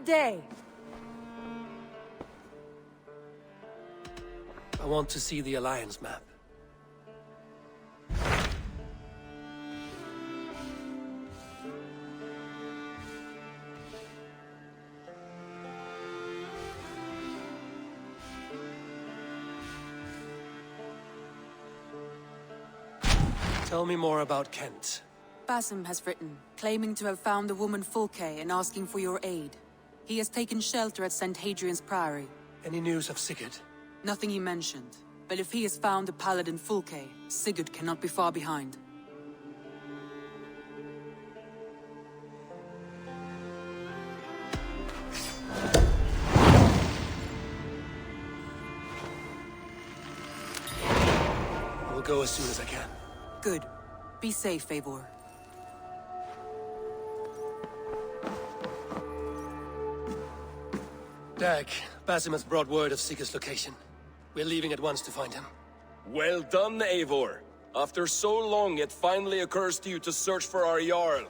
day. I want to see the Alliance map. Tell me more about Kent. Basim has written, claiming to have found the woman Fulke and asking for your aid. He has taken shelter at St. Hadrian's Priory. Any news of Sigurd? Nothing he mentioned. But if he has found the paladin Fulke, Sigurd cannot be far behind. I will go as soon as I can. Good. Be safe, Eivor. Dag, Basim has brought word of Sigurd's location. We're leaving at once to find him. Well done, Eivor. After so long, it finally occurs to you to search for our Jarl.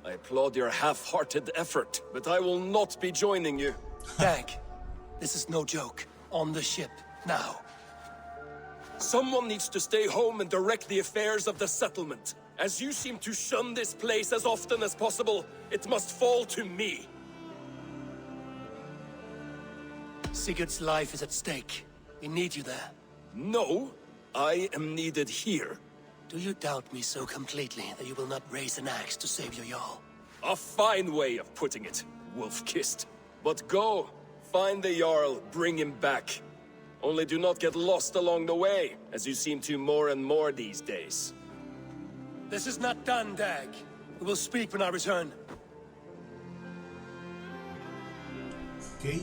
I applaud your half-hearted effort, but I will not be joining you. Dag, this is no joke. On the ship, now. Someone needs to stay home and direct the affairs of the settlement. As you seem to shun this place as often as possible, it must fall to me. Sigurd's life is at stake. We need you there. No, I am needed here. Do you doubt me so completely that you will not raise an axe to save your Jarl? A fine way of putting it, wolf-kissed. But go, find the Jarl, bring him back. Only do not get lost along the way, as you seem to more and more these days. This is not done, Dag. We will speak when I return. Okay.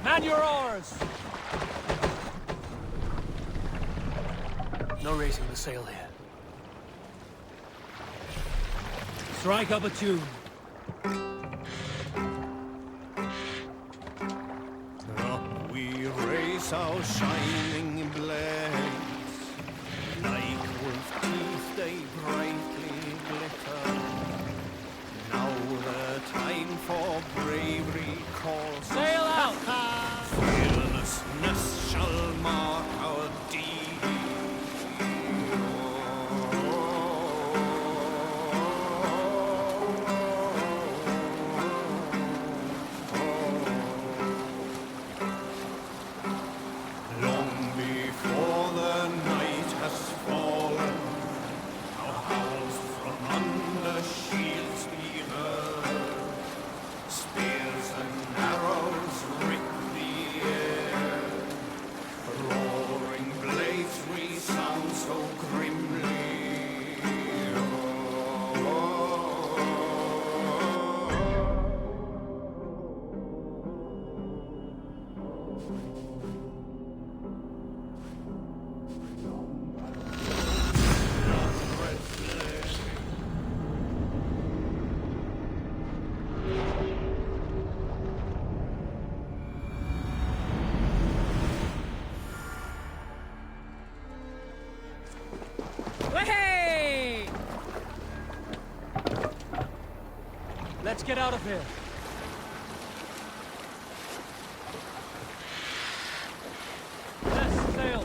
Man your oars! No raising the sail here. Strike up a tune. Up we raise our shining blades, like wolf teeth they brightly glitter. Now the time for bravery calls. Sail out! Fearlessness shall mark our deed. Long before the night has fallen, our howls from under shields we heard. Spears and arrows rip the air. Roaring blades resound so grimly. Let's get out of here. Let's sail.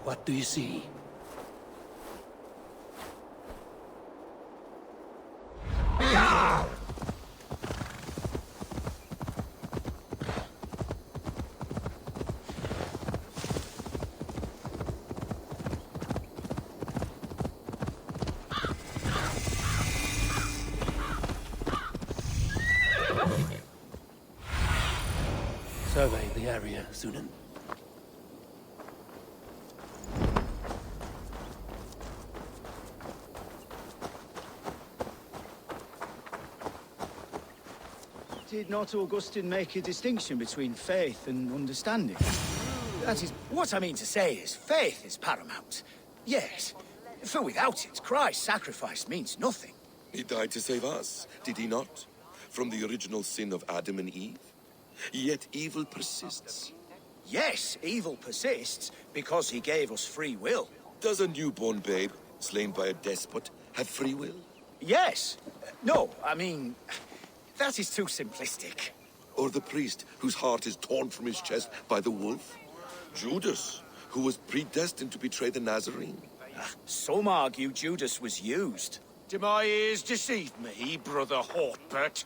What do you see? Survey the area, Sunan. Did not Augustine make a distinction between faith and understanding? That is, what I mean to say is, faith is paramount. Yes, for without it, Christ's sacrifice means nothing. He died to save us, did he not? From the original sin of Adam and Eve? Yet evil persists. Yes, evil persists because he gave us free will. Does a newborn babe, slain by a despot, have free will? Yes. No, I mean, that is too simplistic. Or the priest, whose heart is torn from his chest by the wolf? Judas, who was predestined to betray the Nazarene? Some argue Judas was used. Do my ears deceive me, Brother Hortbert?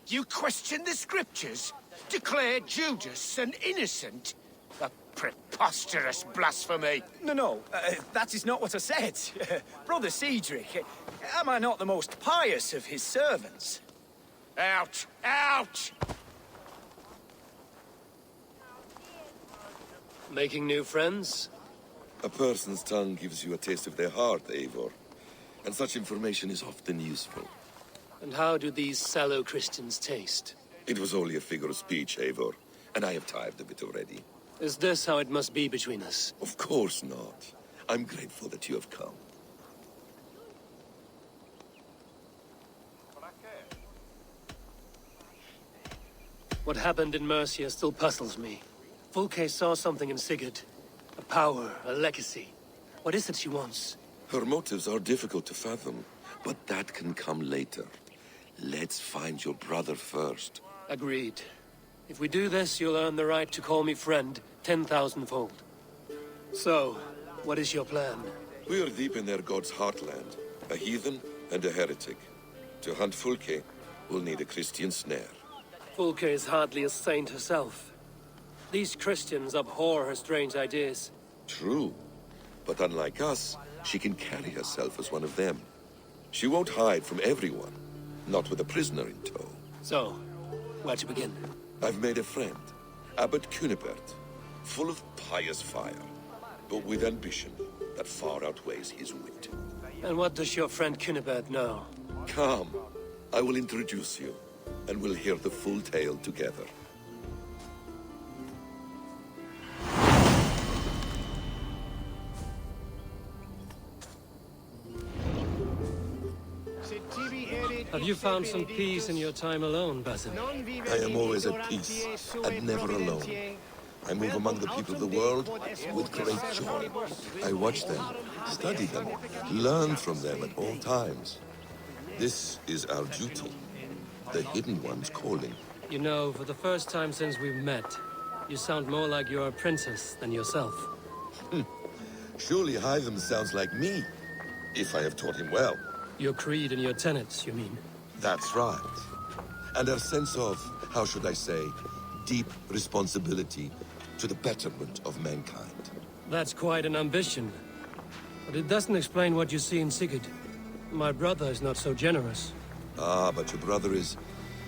You question the scriptures? Declare Judas an innocent? A preposterous blasphemy! No, that is not what I said. Brother Cedric, am I not the most pious of his servants? Out! Out! Making new friends? A person's tongue gives you a taste of their heart, Eivor. And such information is often useful. And how do these sallow Christians taste? It was only a figure of speech, Eivor, and I have tired of it already. Is this how it must be between us? Of course not. I'm grateful that you have come. What happened in Mercia still puzzles me. Fulke saw something in Sigurd. A power, a legacy. What is it she wants? Her motives are difficult to fathom, but that can come later. Let's find your brother first. Agreed. If we do this, you'll earn the right to call me friend 10,000-fold. So, what is your plan? We are deep in their god's heartland, a heathen and a heretic. To hunt Fulke, we'll need a Christian snare. Fulke is hardly a saint herself. These Christians abhor her strange ideas. True, but unlike us, she can carry herself as one of them. She won't hide from everyone, not with a prisoner in tow. So, where to begin? I've made a friend, Abbot Cunibert, full of pious fire, but with ambition that far outweighs his wit. And what does your friend Cunibert know? Come, I will introduce you, and we'll hear the full tale together. Have you found some peace in your time alone, Basim? I am always at peace, and never alone. I move among the people of the world with great joy. I watch them, study them, learn from them at all times. This is our duty, the Hidden One's calling. You know, for the first time since we've met, you sound more like you're a princess than yourself. Surely Hytham sounds like me, if I have taught him well. Your creed and your tenets, you mean? That's right. And our sense of, how should I say, deep responsibility to the betterment of mankind. That's quite an ambition. But it doesn't explain what you see in Sigurd. My brother is not so generous. Ah, but your brother is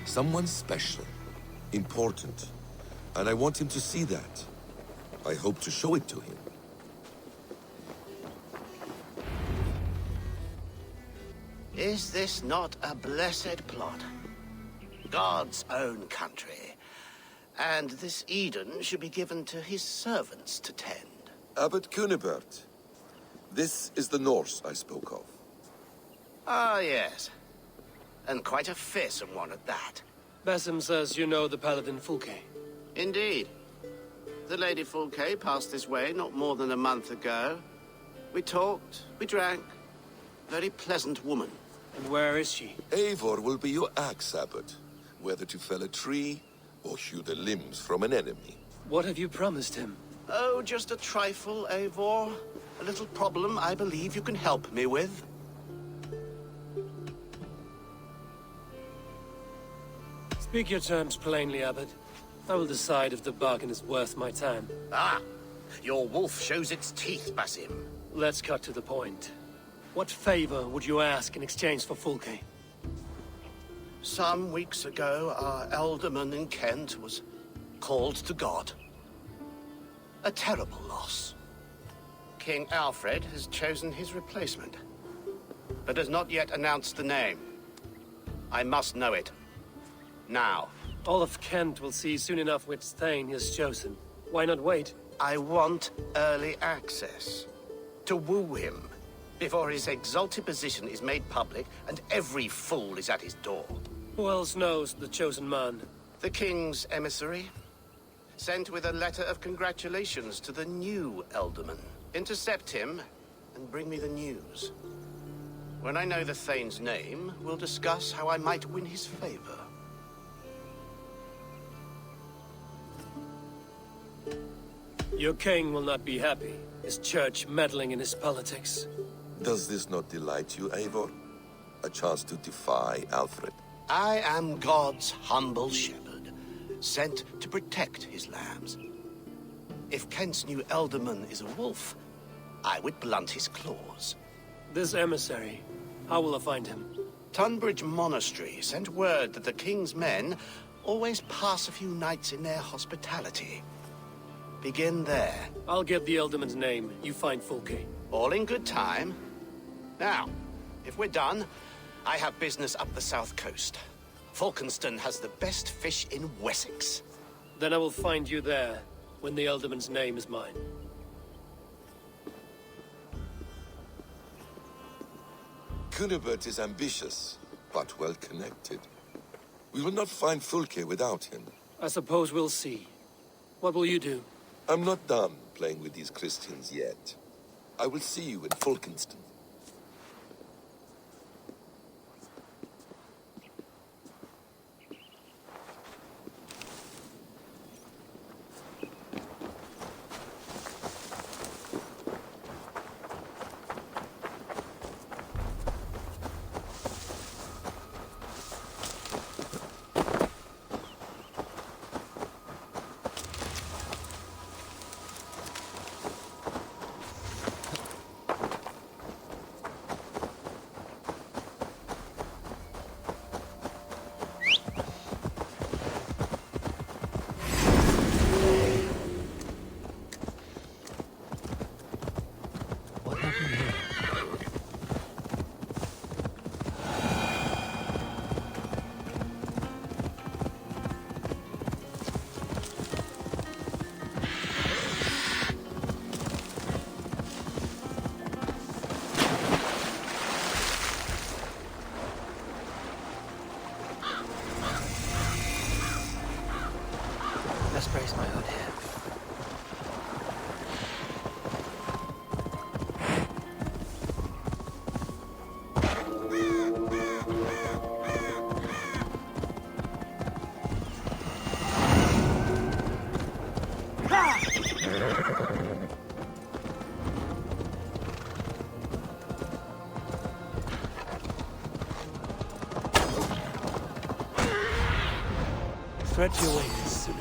someone special, important, and I want him to see that. I hope to show it to him. Is this not a blessed plot? God's own country. And this Eden should be given to his servants to tend. Abbot Cunibert. This is the Norse I spoke of. Ah, yes. And quite a fearsome one at that. Basim says you know the paladin Fulke. Indeed. The Lady Fulke passed this way not more than a month ago. We talked, we drank. Very pleasant woman. And where is she? Eivor will be your axe, Abbot. Whether to fell a tree or hew the limbs from an enemy. What have you promised him? Oh, just a trifle, Eivor. A little problem I believe you can help me with. Speak your terms plainly, Abbot. I will decide if the bargain is worth my time. Ah, your wolf shows its teeth, Basim. Let's cut to the point. What favor would you ask in exchange for Fulke? Some weeks ago, our alderman in Kent was called to God. A terrible loss. King Alfred has chosen his replacement, but has not yet announced the name. I must know it. Now. All of Kent will see soon enough which Thane he has chosen. Why not wait? I want early access. To woo him, before his exalted position is made public and every fool is at his door. Who else knows the chosen man? The king's emissary, sent with a letter of congratulations to the new alderman. Intercept him and bring me the news. When I know the Thane's name, we'll discuss how I might win his favor. Your king will not be happy. His church meddling in his politics. Does this not delight you, Eivor? A chance to defy Alfred. I am God's humble shepherd, sent to protect his lambs. If Kent's new alderman is a wolf, I would blunt his claws. This emissary, how will I find him? Tunbridge Monastery sent word that the king's men always pass a few nights in their hospitality. Begin there. I'll get the Elderman's name. You find Fulke. All in good time. Now, if we're done, I have business up the south coast. Falkenston has the best fish in Wessex. Then I will find you there, when the Elderman's name is mine. Cunibert is ambitious, but well-connected. We will not find Fulke without him. I suppose we'll see. What will you do? I'm not done playing with these Christians yet. I will see you in Falkenston. Let's brace my hood here. Thread your way this soon.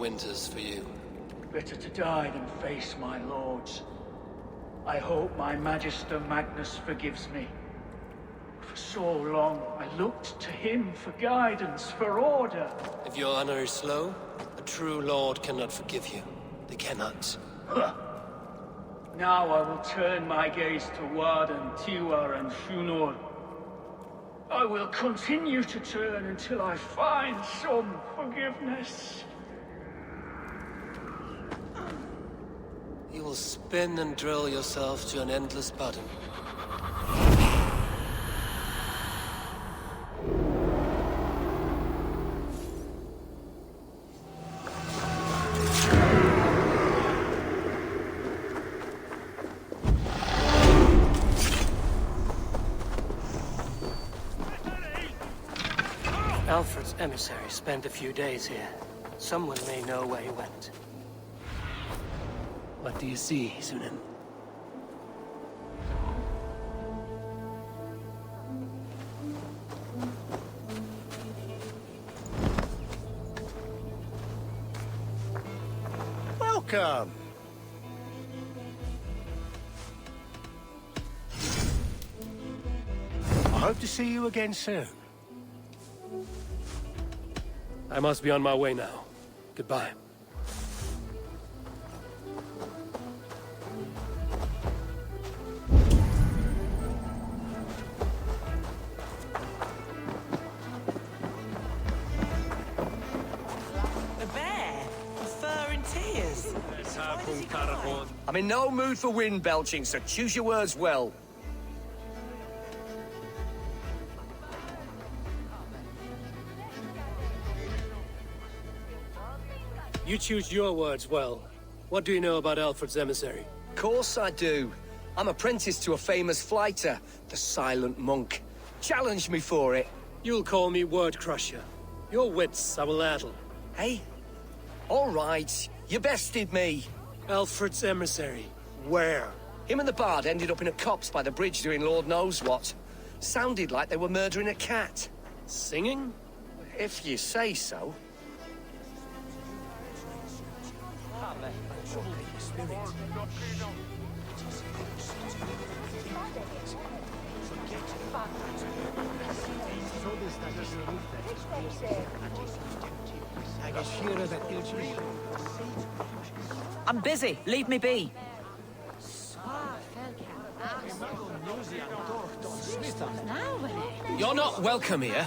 winters for you. Better to die than face my lords. I hope my Magister Magnus forgives me. For so long, I looked to him for guidance, for order. If your honor is slow, a true lord cannot forgive you. They cannot. Huh. Now I will turn my gaze to Warden, Tiwar, and Shunor. I will continue to turn until I find some forgiveness. You will spin and drill yourself to an endless button. Alfred's emissary spent a few days here. Someone may know where he went. What do you see, Sunan? Welcome. I hope to see you again soon. I must be on my way now. Goodbye. A bear? Fur and tears? I'm in no mood for wind belching, so choose your words well. You choose your words well. What do you know about Alfred's emissary? Course I do. I'm apprenticed to a famous fighter, the Silent Monk. Challenge me for it. You'll call me Word Crusher. Your wits I will addle. Hey? All right, you bested me. Alfred's emissary. Where? Him and the bard ended up in a copse by the bridge doing Lord knows what. Sounded like they were murdering a cat. Singing? If you say so. I'm busy. Leave me be. You're not welcome here.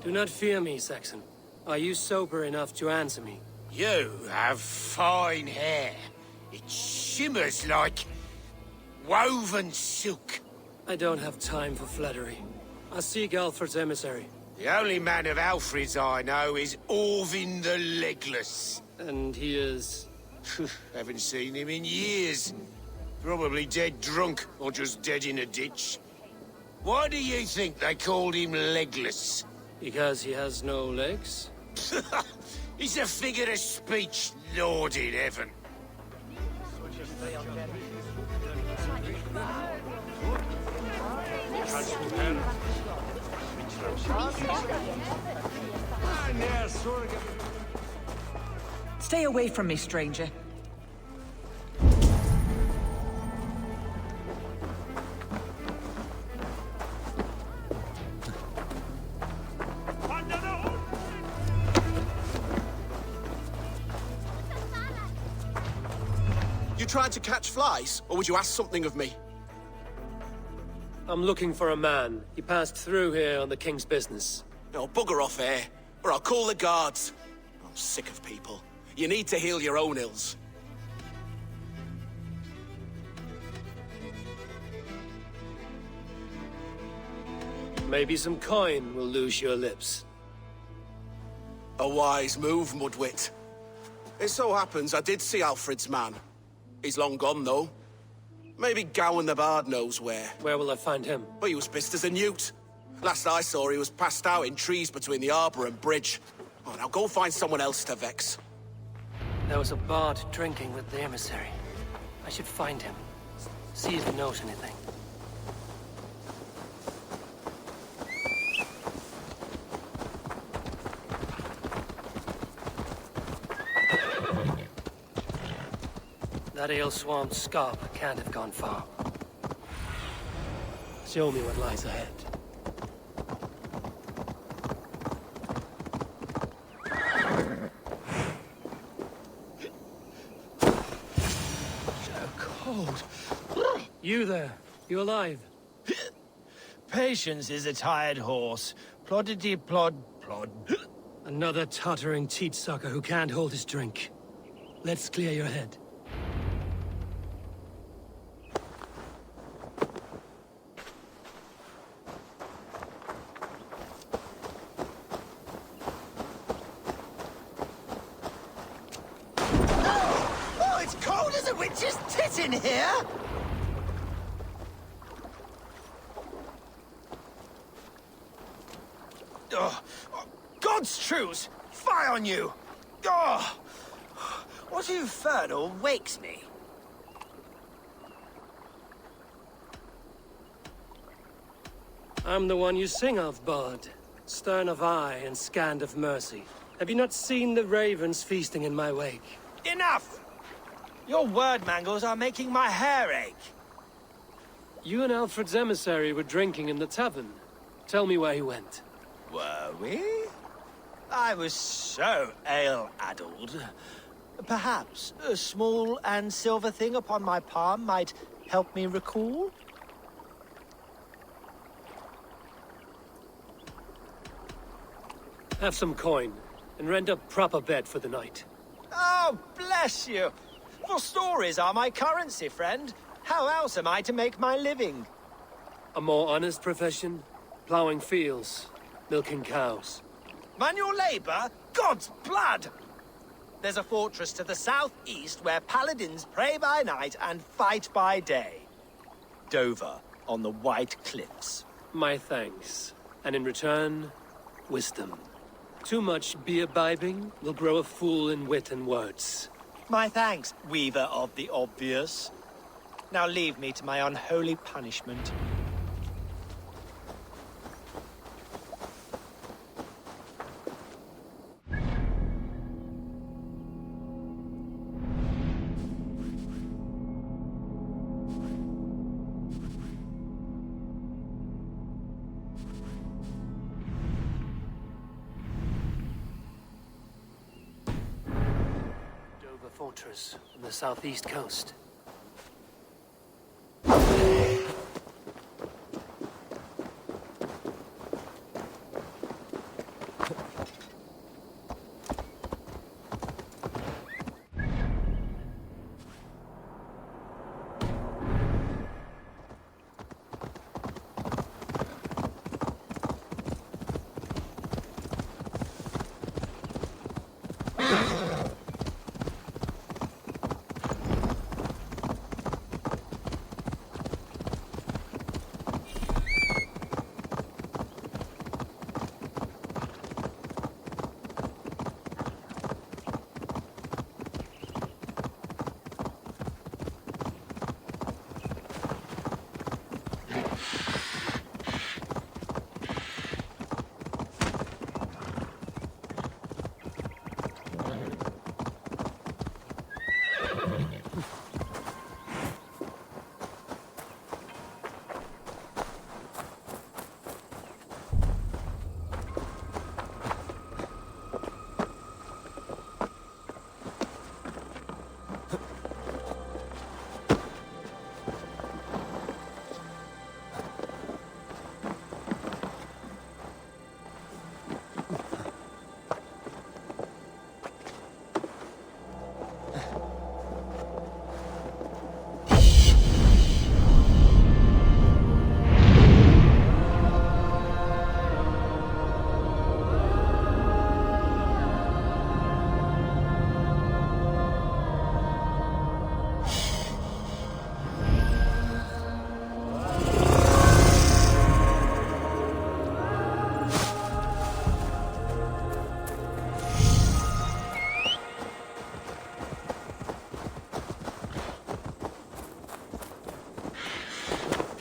Do not fear me, Saxon. Are you sober enough to answer me? You have fine hair. It shimmers like woven silk. I don't have time for flattery. I seek Alfred's emissary. The only man of Alfred's I know is Orvin the Legless. And he is... Haven't seen him in years. Probably dead drunk, or just dead in a ditch. Why do you think they called him Legless? Because he has no legs? He's a figure of speech, Lord in heaven. Stay away from me, stranger. You trying to catch flies, or would you ask something of me? I'm looking for a man. He passed through here on the king's business. No, bugger off here, or I'll call the guards. I'm sick of people. You need to heal your own ills. Maybe some coin will loose your lips. A wise move, Mudwit. It so happens I did see Alfred's man. He's long gone, though. Maybe Gowan the Bard knows where. Where will I find him? But he was pissed as a newt. Last I saw, he was passed out in trees between the arbor and bridge. Oh, now go find someone else to vex. There was a bard drinking with the emissary. I should find him. See if he knows anything. That ale-swamped scarp can't have gone far. Show me what lies ahead. So cold. You there. You alive? Patience is a tired horse. Ploddity plod plod. Another tottering teat sucker who can't hold his drink. Let's clear your head. Oh, it's cold as a witch's tit in here! God's truce! Fie on you! Oh, what infernal wakes me? I'm the one you sing of, Bard. Stern of eye and scant of mercy. Have you not seen the ravens feasting in my wake? Enough! Your word mangles are making my hair ache. You and Alfred's emissary were drinking in the tavern. Tell me where he went. Were we? I was so ale-addled. Perhaps a small and silver thing upon my palm might help me recall? Have some coin, and rent a proper bed for the night. Oh, bless you! For stories are my currency, friend. How else am I to make my living? A more honest profession? Plowing fields, milking cows. Manual labor? God's blood! There's a fortress to the southeast where paladins pray by night and fight by day. Dover, on the White Cliffs. My thanks. And in return, wisdom. Too much beer-bibbing will grow a fool in wit and words. My thanks, weaver of the obvious. Now leave me to my unholy punishment. Fortress on the southeast coast.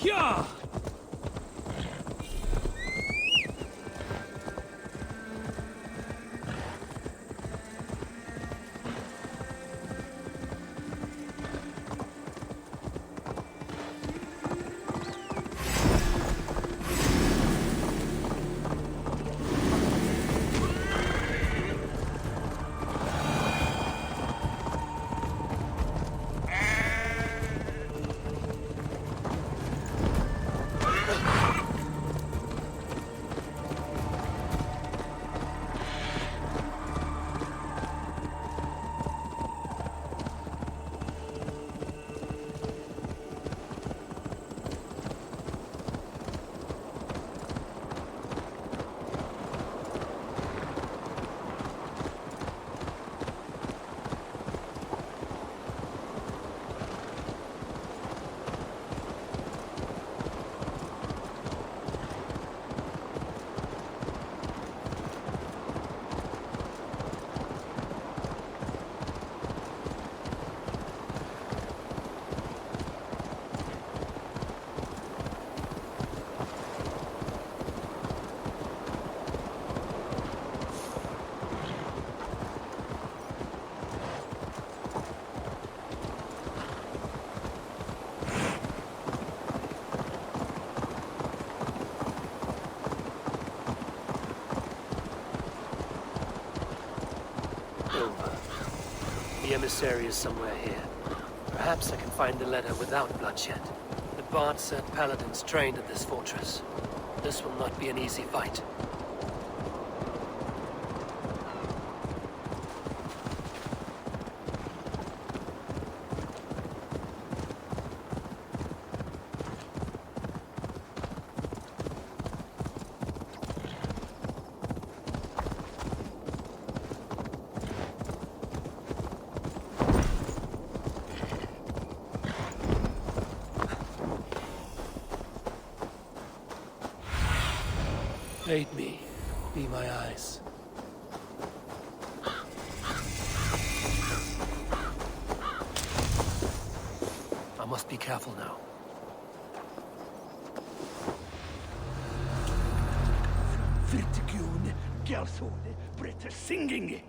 Yeah! The emissary is somewhere here. Perhaps I can find the letter without bloodshed. The Bard said paladins trained at this fortress. This will not be an easy fight. Aid me. Be my eyes. I must be careful now. Virtigun, Gelsode, Britta singing.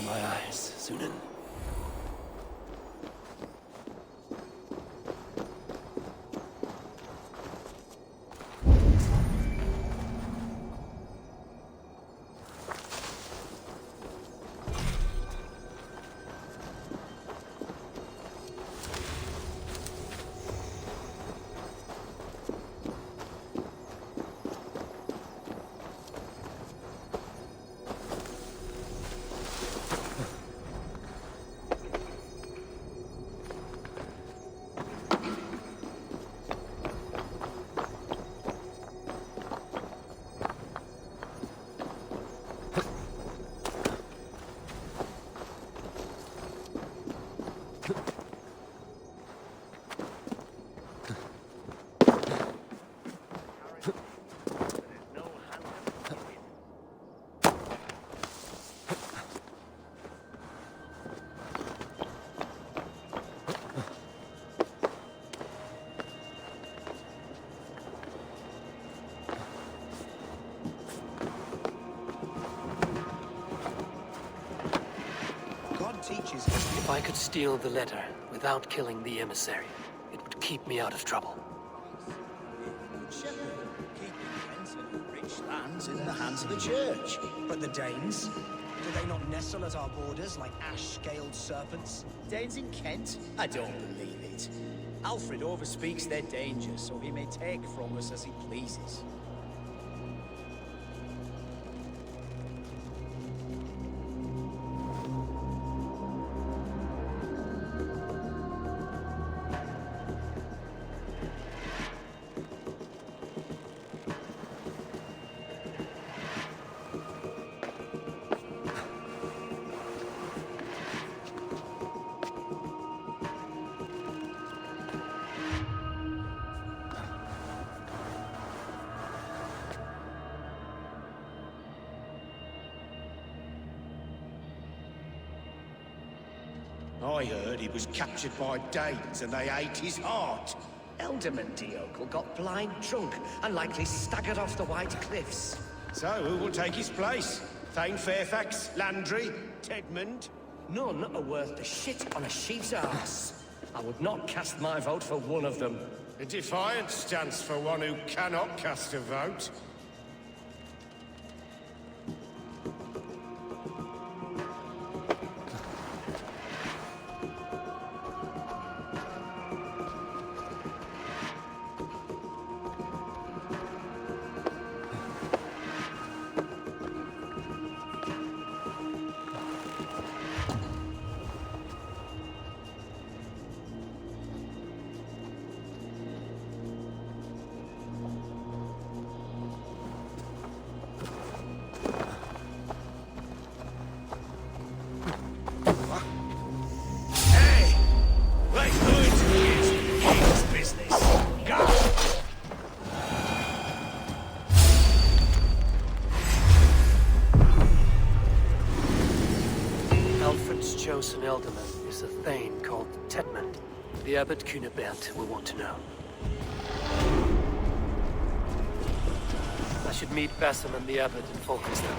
My eyes, Sunan. teaches. If I could steal the letter without killing the emissary, it would keep me out of trouble. Shepherd, keeping Kent and rich lands in the hands of the church. But the Danes? Do they not nestle at our borders like ash-scaled serpents? Danes in Kent? I don't believe it. Alfred overspeaks their danger, so he may take from us as he pleases. I heard he was captured by Danes and they ate his heart. Elderman Diocle got blind drunk and likely staggered off the White Cliffs. So who will take his place? Thane Fairfax, Landry, Tedmund? None are worth the shit on a sheep's arse. I would not cast my vote for one of them. A defiant stance for one who cannot cast a vote. Chosen Elderman is a Thane called Tedmund. The Abbot Cunibert will want to know. I should meet Basim and the Abbot in Folkestone.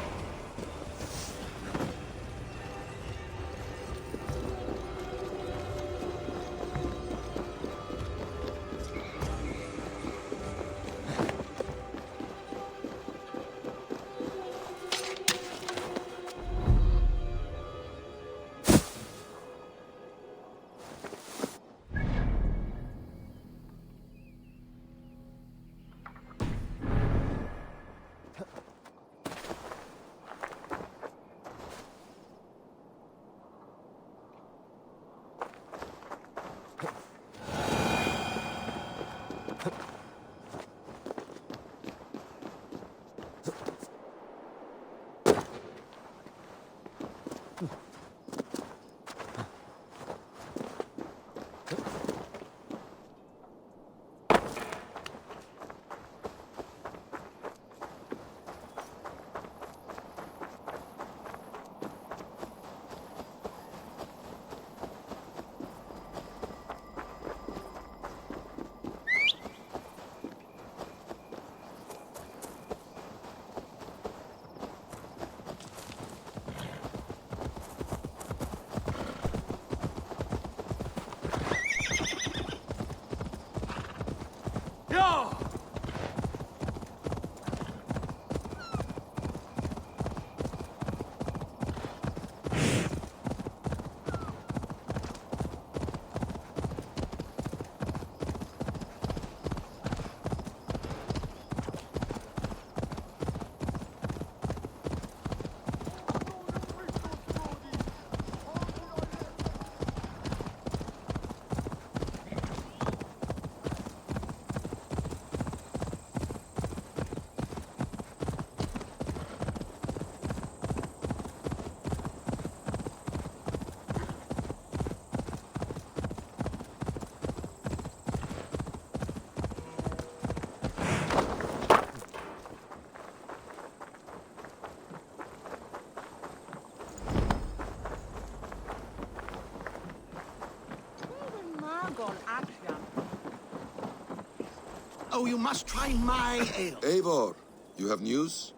Oh, you must try my ale. Eivor, you have news?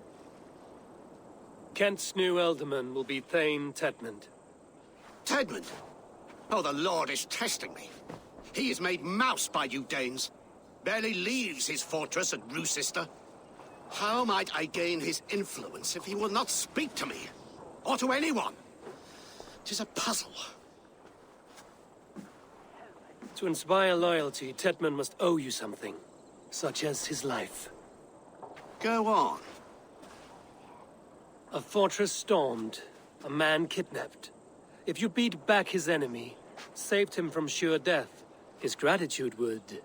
Kent's new Elderman will be Thane Tedmund. Tedmund! Oh, the Lord is testing me. He is made mouse by you Danes. Barely leaves his fortress at Roosister. How might I gain his influence if he will not speak to me? Or to anyone? 'Tis a puzzle. To inspire loyalty, Tedman must owe you something. Such as his life. Go on. A fortress stormed. A man kidnapped. If you beat back his enemy, saved him from sure death, his gratitude would...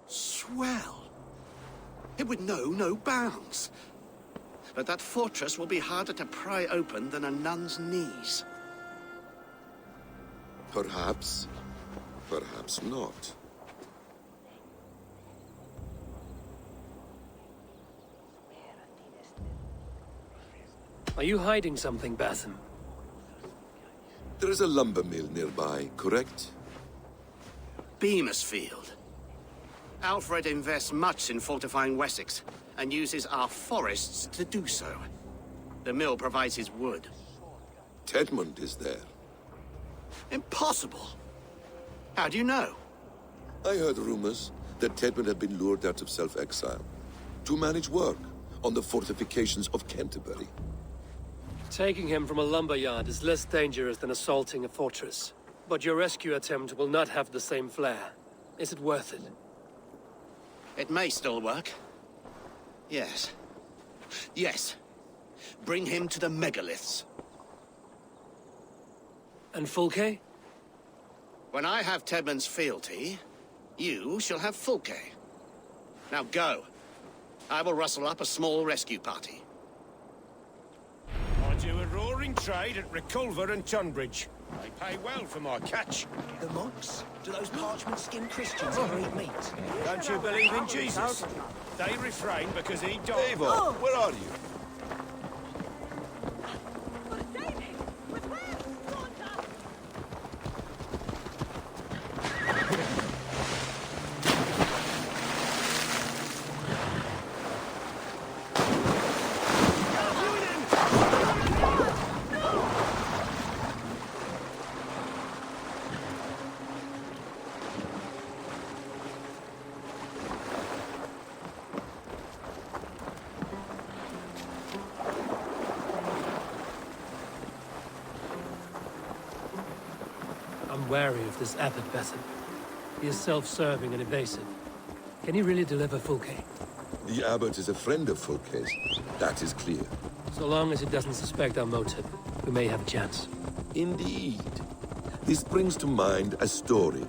Swell. It would know no bounds. But that fortress will be harder to pry open than a nun's knees. Perhaps. Perhaps not. Are you hiding something, Batham? There is a lumber mill nearby, correct? Beamisfield. Alfred invests much in fortifying Wessex, and uses our forests to do so. The mill provides his wood. Tedmund is there. Impossible! How do you know? I heard rumors that Tedmund had been lured out of self-exile to manage work on the fortifications of Canterbury. Taking him from a lumberyard is less dangerous than assaulting a fortress. But your rescue attempt will not have the same flair. Is it worth it? It may still work. Yes. Yes. Bring him to the megaliths. And Fulke? When I have Tedmund's fealty, you shall have Fulke. Now go. I will rustle up a small rescue party. I do a roaring trade at Reculver and Tunbridge. They pay well for my catch. The monks? Do those parchment-skinned Christians ever eat meat? Don't you believe in Jesus? They refrain because he died. Eivor, where are you? I'm wary of this abbot, Batham. He is self-serving and evasive. Can he really deliver Fulke? The abbot is a friend of Fulke's. That is clear. So long as he doesn't suspect our motive, we may have a chance. Indeed. This brings to mind a story.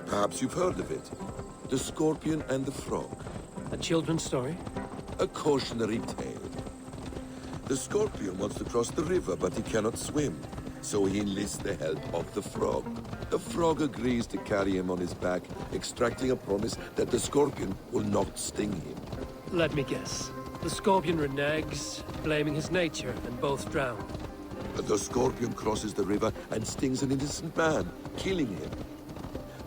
Perhaps you've heard of it. The Scorpion and the Frog. A children's story? A cautionary tale. The Scorpion wants to cross the river, but he cannot swim. So he enlists the help of the Frog. The Frog agrees to carry him on his back, extracting a promise that the Scorpion will not sting him. Let me guess. The Scorpion reneges, blaming his nature, and both drown. The Scorpion crosses the river and stings an innocent man, killing him.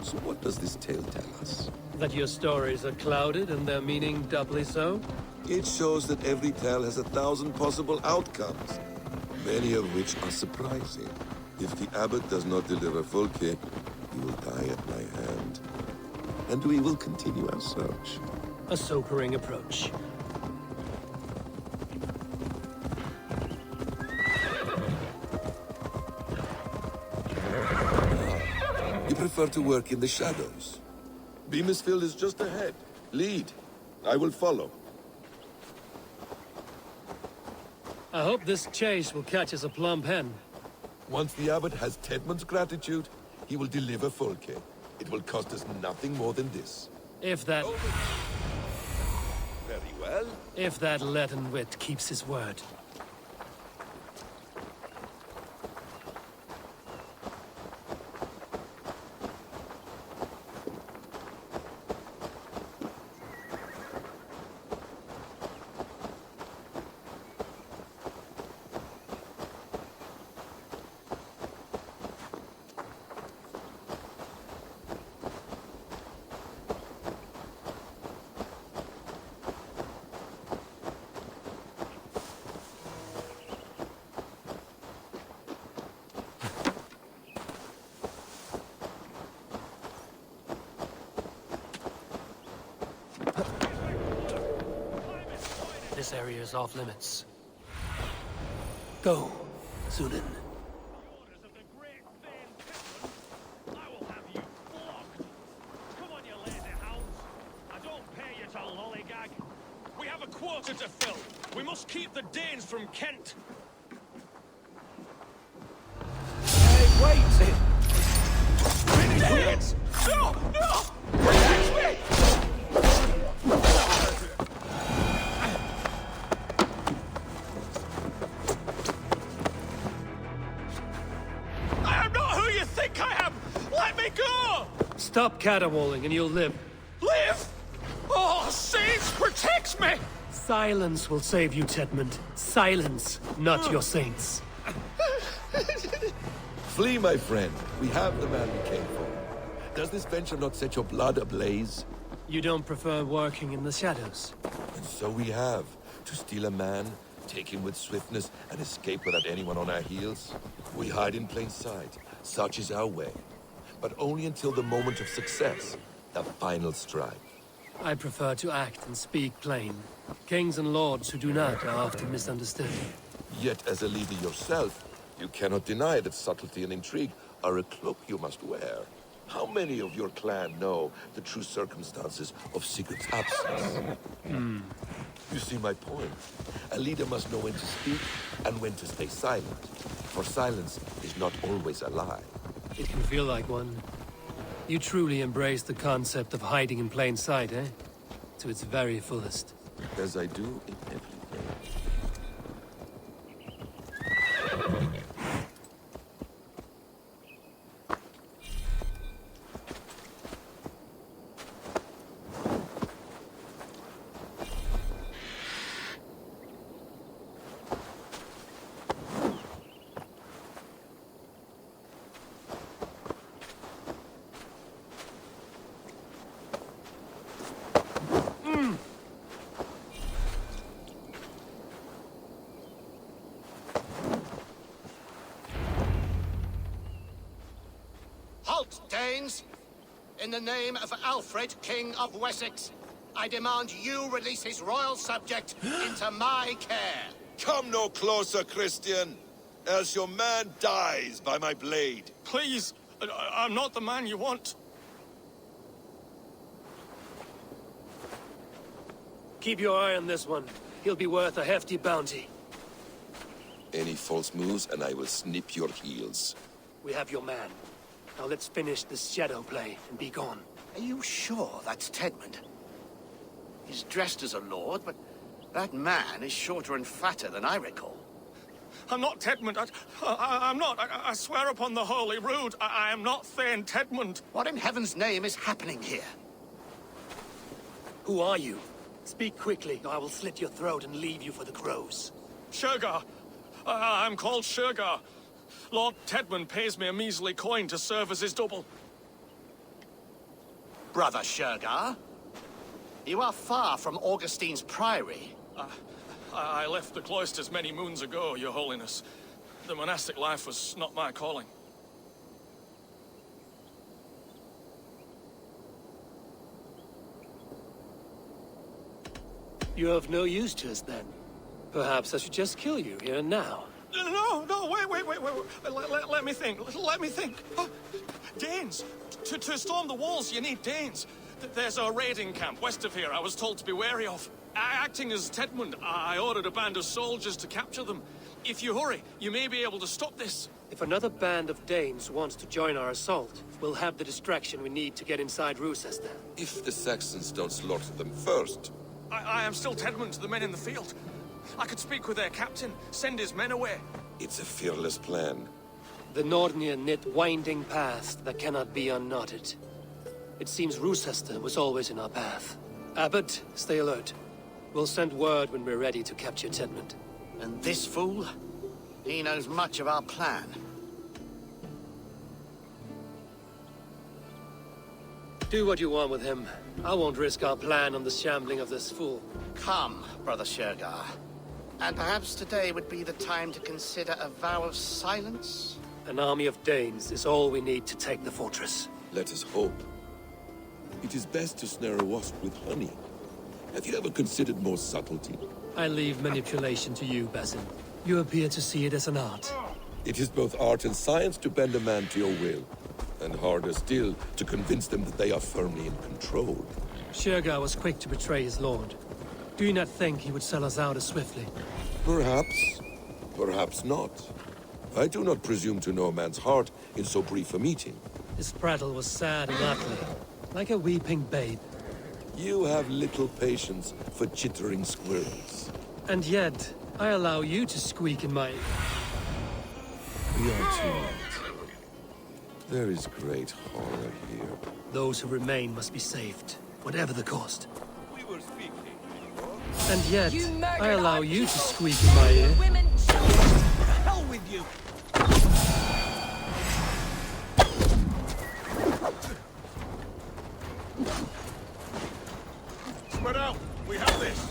So what does this tale tell us? That your stories are clouded and their meaning doubly so? It shows that every tale has 1,000 possible outcomes, many of which are surprising. If the abbot does not deliver Fulke, he will die at my hand. And we will continue our search. A sobering approach. You prefer to work in the shadows. Beamisfield is just ahead. Lead. I will follow. I hope this chase will catch us a plump hen. Once the abbot has Tedmund's gratitude, he will deliver Fulke. It will cost us nothing more than this. If that... Very well. If that leaden wit keeps his word. This area is off limits. Go, Sunan. We have a quarter to fill. We must keep the Danes from Kent. Hey, wait! Idiots! No! No! Protect me! I am not who you think I am! Let me go! Stop caterwauling and you'll live. Live! Oh, saints, protect me! Silence will save you, Tedmund. Silence, not your saints. Flee, my friend. We have the man we came for. Does this venture not set your blood ablaze? You don't prefer working in the shadows? And so we have. To steal a man, take him with swiftness, and escape without anyone on our heels? We hide in plain sight. Such is our way. But only until the moment of success. The final strike. I prefer to act and speak plain. Kings and lords who do not are often misunderstood. Yet, as a leader yourself, you cannot deny that subtlety and intrigue are a cloak you must wear. How many of your clan know the true circumstances of Sigurd's absence? You see my point. A leader must know when to speak and when to stay silent. For silence is not always a lie. It can feel like one. You truly embrace the concept of hiding in plain sight, eh? To its very fullest. As I do in everything. Halt, Danes! In the name of Alfred, King of Wessex, I demand you release his royal subject into my care. Come no closer, Christian, else your man dies by my blade. Please, I'm not the man you want. Keep your eye on this one. He'll be worth a hefty bounty. Any false moves and I will snip your heels. We have your man. Now let's finish this shadow play and be gone. Are you sure that's Tedmund? He's dressed as a lord, but that man is shorter and fatter than I recall. I'm not Tedmund. I'm not. I swear upon the Holy Rood, I am not Thane Tedmund. What in heaven's name is happening here? Who are you? Speak quickly, or I will slit your throat and leave you for the crows. Shergar. I'm called Shergar. Lord Tedmund pays me a measly coin to serve as his double. Brother Shergar? You are far from Augustine's priory. I left the cloisters many moons ago, Your Holiness. The monastic life was not my calling. You're of no use to us, then. Perhaps I should just kill you here and now. No, wait. Let me think. Oh, Danes! To storm the walls, you need Danes. There's a raiding camp west of here I was told to be wary of. Acting as Tedmund, I ordered a band of soldiers to capture them. If you hurry, you may be able to stop this. If another band of Danes wants to join our assault, we'll have the distraction we need to get inside Rochester. If the Saxons don't slaughter them first. I am still Tedmund to the men in the field. I could speak with their captain, send his men away. It's a fearless plan. The Nordnir knit winding paths that cannot be unknotted. It seems Rochester was always in our path. Abbot, stay alert. We'll send word when we're ready to capture Tedmund. And this fool? He knows much of our plan. Do what you want with him. I won't risk our plan on the shambling of this fool. Come, Brother Shergar. And perhaps today would be the time to consider a vow of silence? An army of Danes is all we need to take the fortress. Let us hope. It is best to snare a wasp with honey. Have you ever considered more subtlety? I leave manipulation to you, Basin. You appear to see it as an art. It is both art and science to bend a man to your will, and harder still to convince them that they are firmly in control. Shergar was quick to betray his lord. Do you not think he would sell us out as swiftly? Perhaps. Perhaps not. I do not presume to know a man's heart in so brief a meeting. His prattle was sad and ugly, like a weeping babe. You have little patience for chittering squirrels. And yet, I allow you to squeak in my... We are too late. There is great horror here. Those who remain must be saved, whatever the cost. We were speaking. And yet, You murdered I allow our you to people. squeak in my ear. Women, children. Hell with you! Spread out. We have this.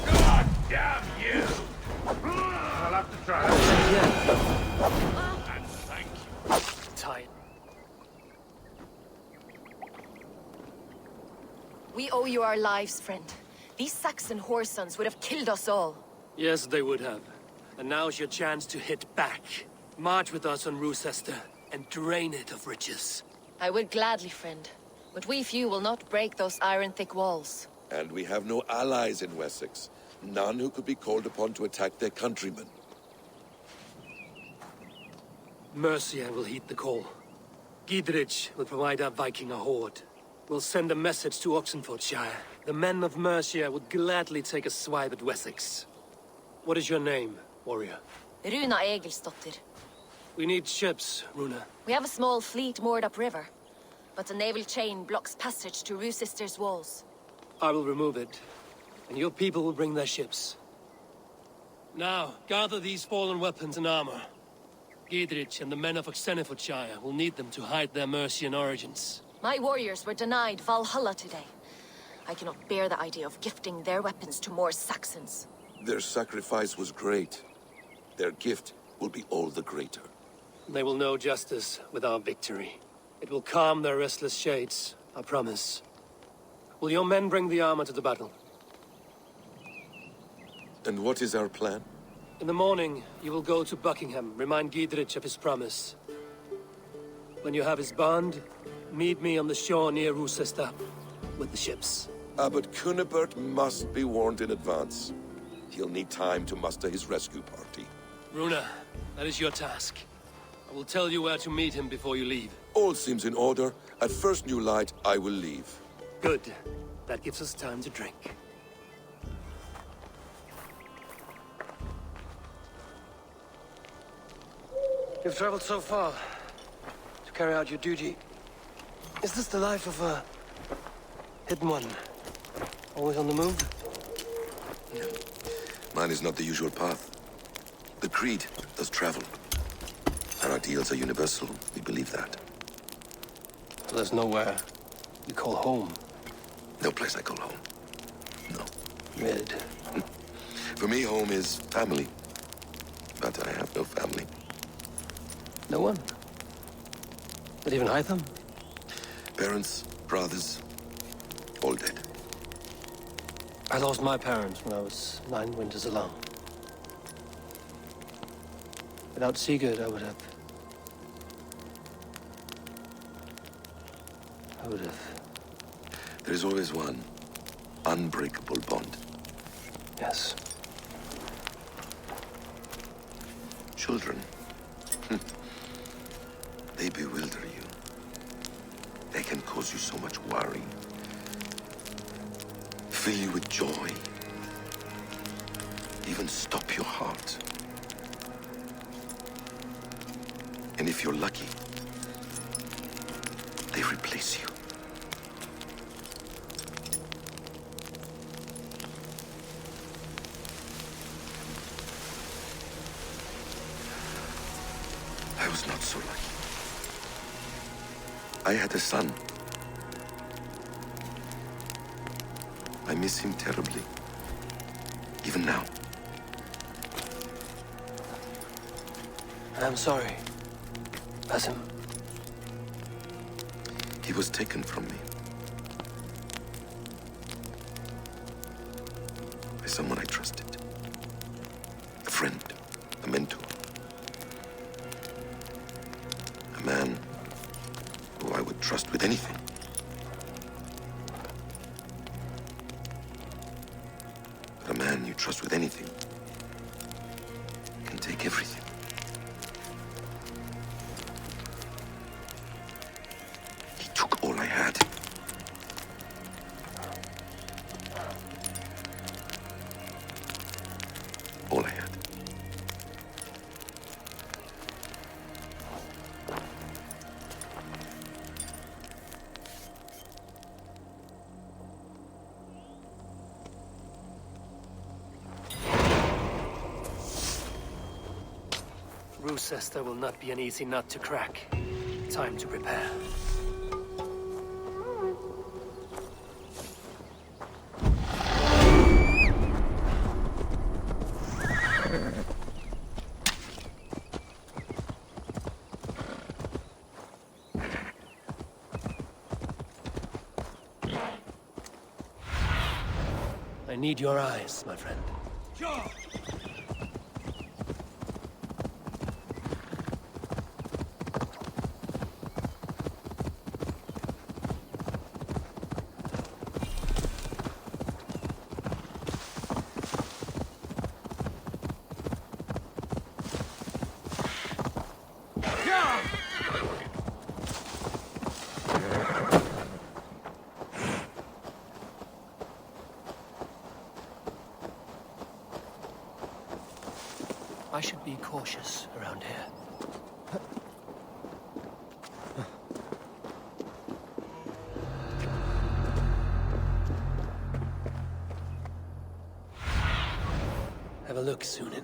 God damn you! I'll have to try. And yet, And thank you. tight. We owe you our lives, friend. These Saxon whoresons would have killed us all. Yes, they would have. And now's your chance to hit back. March with us on Rochester and drain it of riches. I would gladly, friend. But we few will not break those iron-thick walls. And we have no allies in Wessex. None who could be called upon to attack their countrymen. Mercia will heed the call. Gidrich will provide our Viking a horde. We'll send a message to Oxenfordshire. The men of Mercia would gladly take a swipe at Wessex. What is your name, warrior? Runa Egilsdotter. We need ships, Runa. We have a small fleet moored upriver. But a naval chain blocks passage to Rochester's walls. I will remove it, and your people will bring their ships. Now, gather these fallen weapons and armor. Gidrich and the men of Oxenfordshire will need them to hide their Mercian origins. My warriors were denied Valhalla today. I cannot bear the idea of gifting their weapons to more Saxons. Their sacrifice was great. Their gift will be all the greater. They will know justice with our victory. It will calm their restless shades, I promise. Will your men bring the armor to the battle? And what is our plan? In the morning, you will go to Buckingham, remind Gidrich of his promise. When you have his bond, meet me on the shore near Rochester with the ships. Abbot Cunibert must be warned in advance. He'll need time to muster his rescue party. Runa, that is your task. I will tell you where to meet him before you leave. All seems in order. At first new light, I will leave. Good. That gives us time to drink. You've traveled so far to carry out your duty. Is this the life of a hidden one? Always on the move? Mine is not the usual path. The Creed does travel. Our ideals are universal. We believe that. So there's nowhere you call home? No place I call home. No. Mid. For me, home is family. But I have no family. No one? Not even Hytham? Parents, brothers, all dead. I lost my parents when I was 9 winters alone. Without Sigurd, I would have... There is always one unbreakable bond. Yes. Children. They bewilder you. They can cause you so much worry. Fill you with joy. Even stop your heart. And if you're lucky, they replace you. I was not so lucky. I had a son. I miss him terribly. Even now. I'm sorry, Basim. He was taken from me. By someone I trusted. A friend, a mentor. A man who I would trust with anything. But a man you trust with anything can take everything. He took all I had. All I had. Rochester will not be an easy nut to crack. Time to prepare. I need your eyes, my friend. I should be cautious around here. Have a look, Sunan.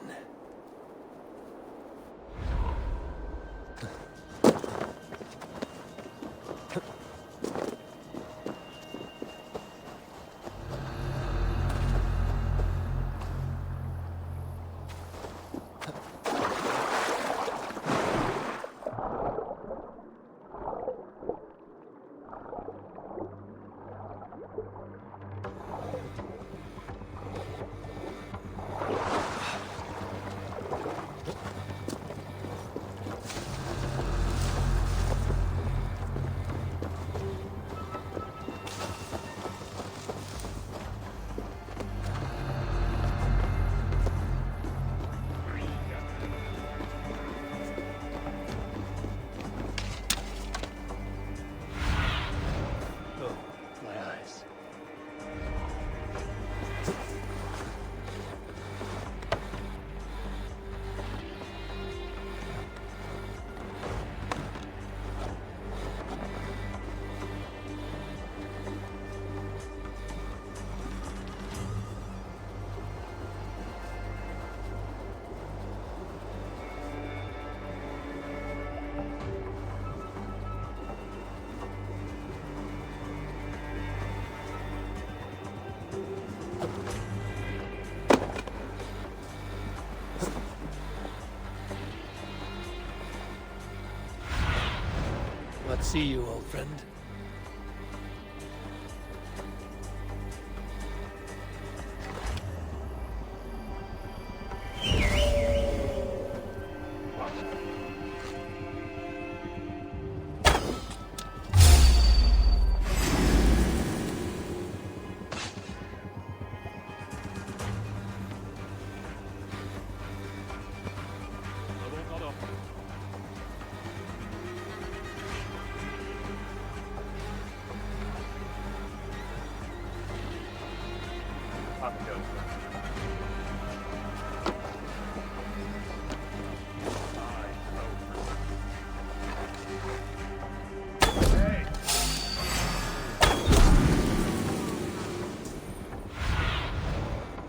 Let's see you, old friend.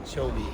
Show me.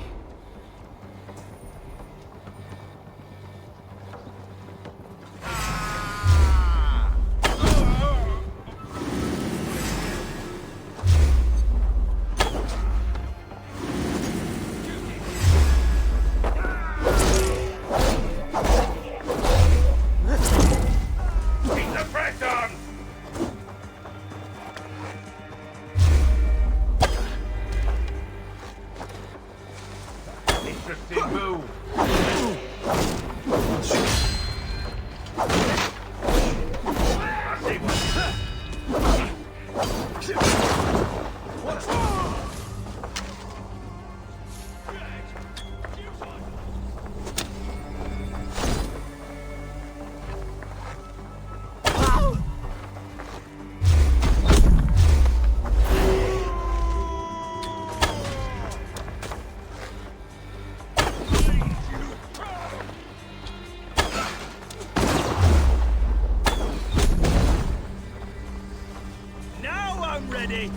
Now I'm ready!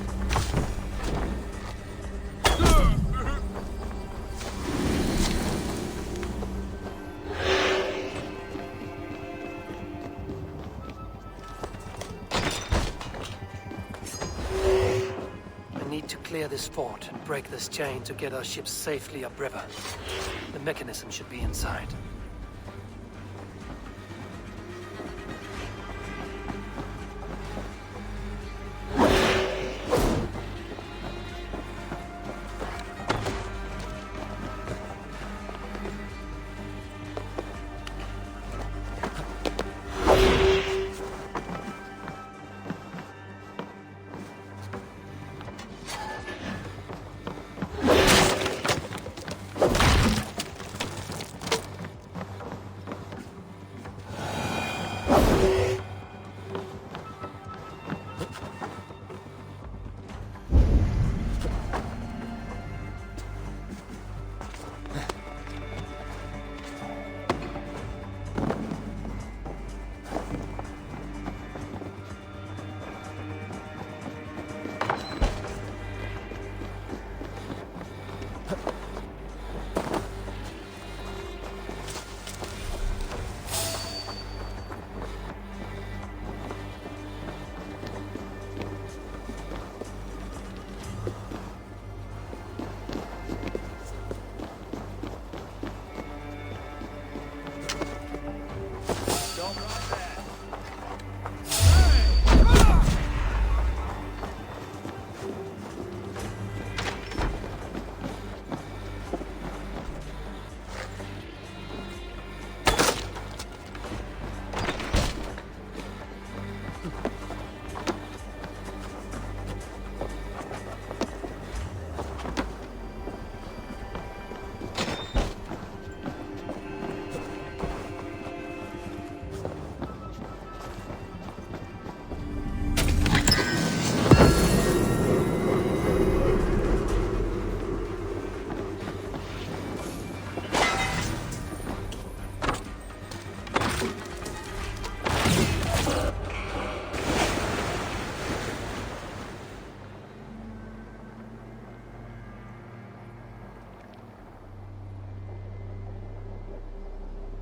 I need to clear this fort and break this chain to get our ships safely upriver. The mechanism should be inside.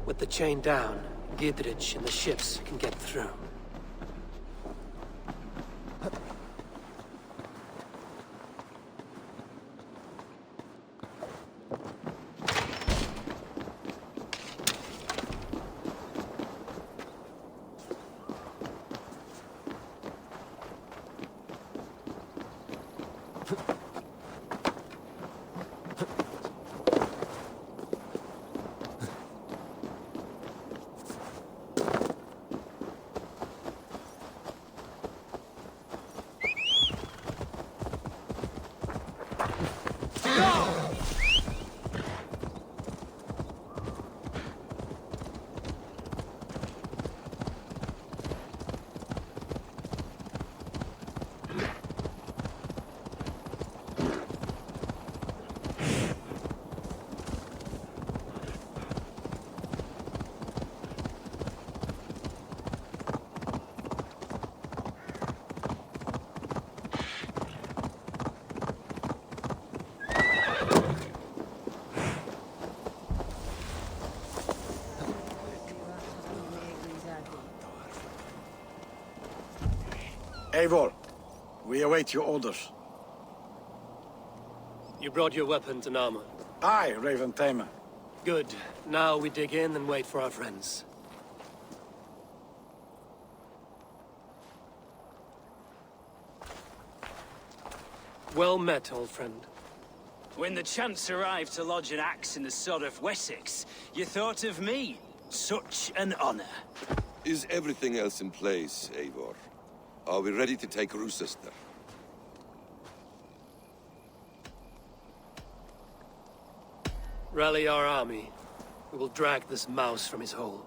With the chain down, Gidrich and the ships can get through. Eivor, we await your orders. You brought your weapons and armor. Aye, Raven Tamer. Good. Now we dig in and wait for our friends. Well met, old friend. When the chance arrived to lodge an axe in the sod of Wessex, you thought of me. Such an honor. Is everything else in place, Eivor? Are we ready to take Rochester? Rally our army. We will drag this mouse from his hole.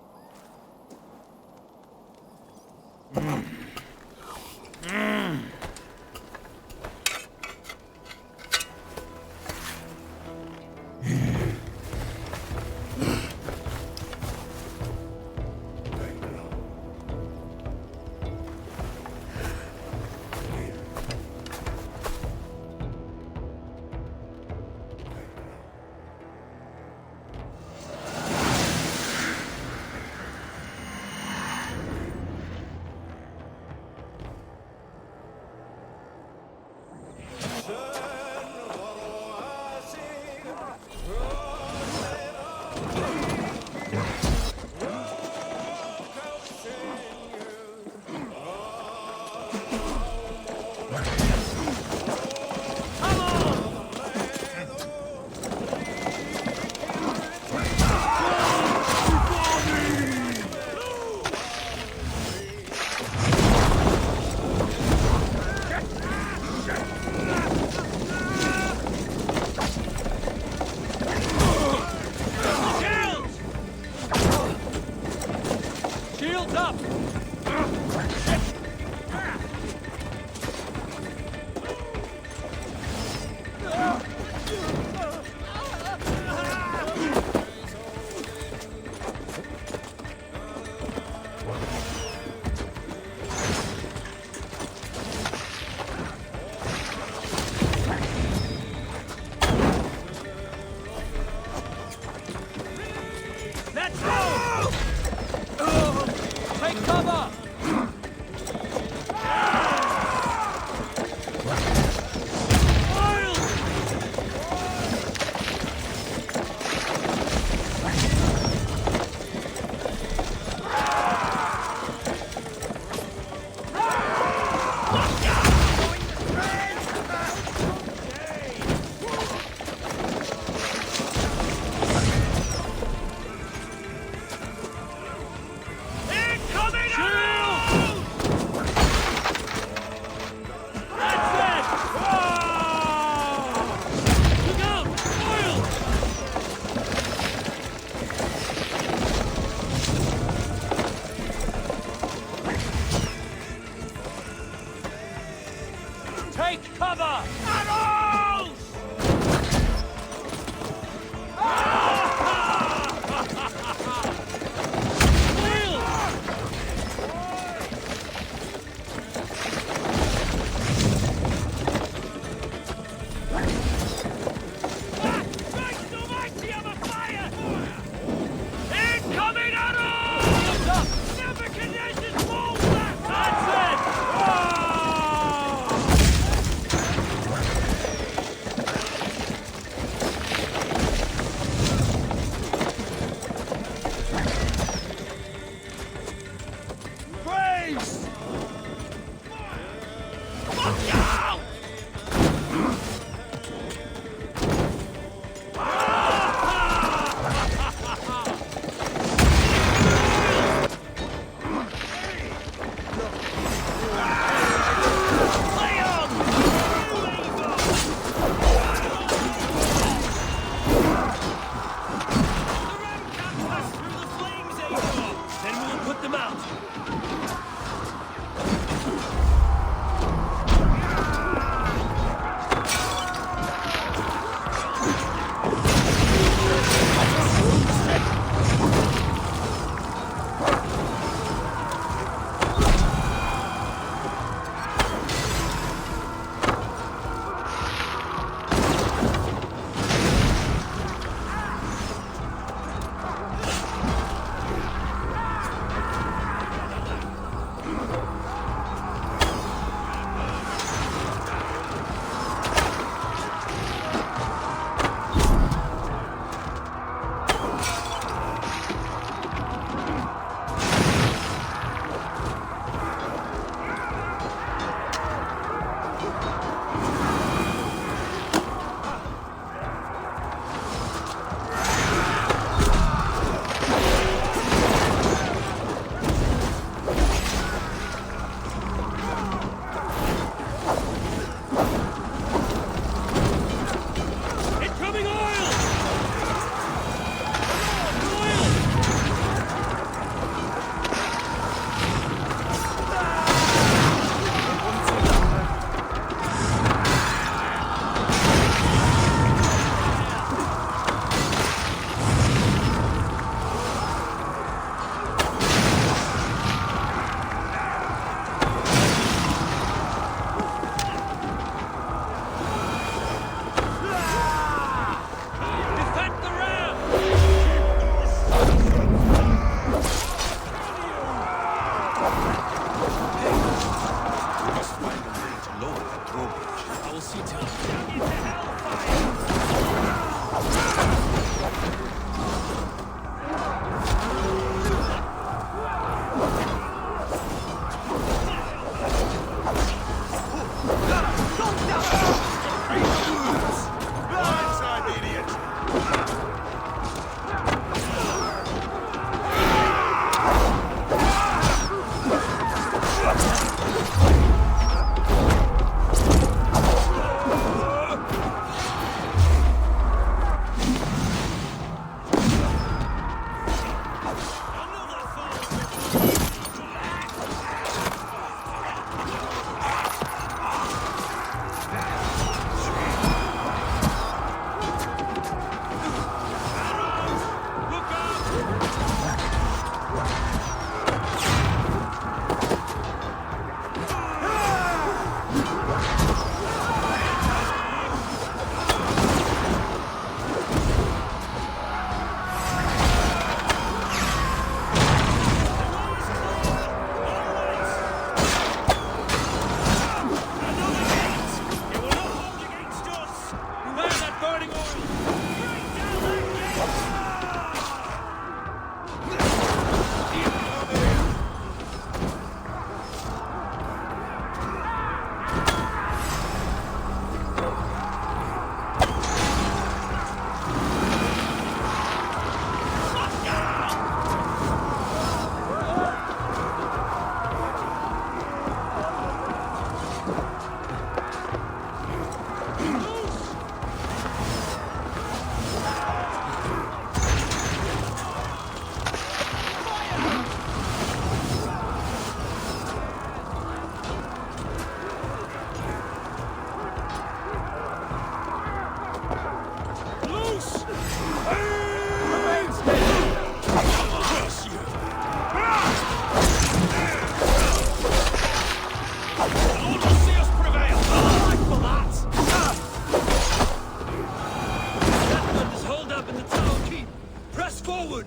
forward!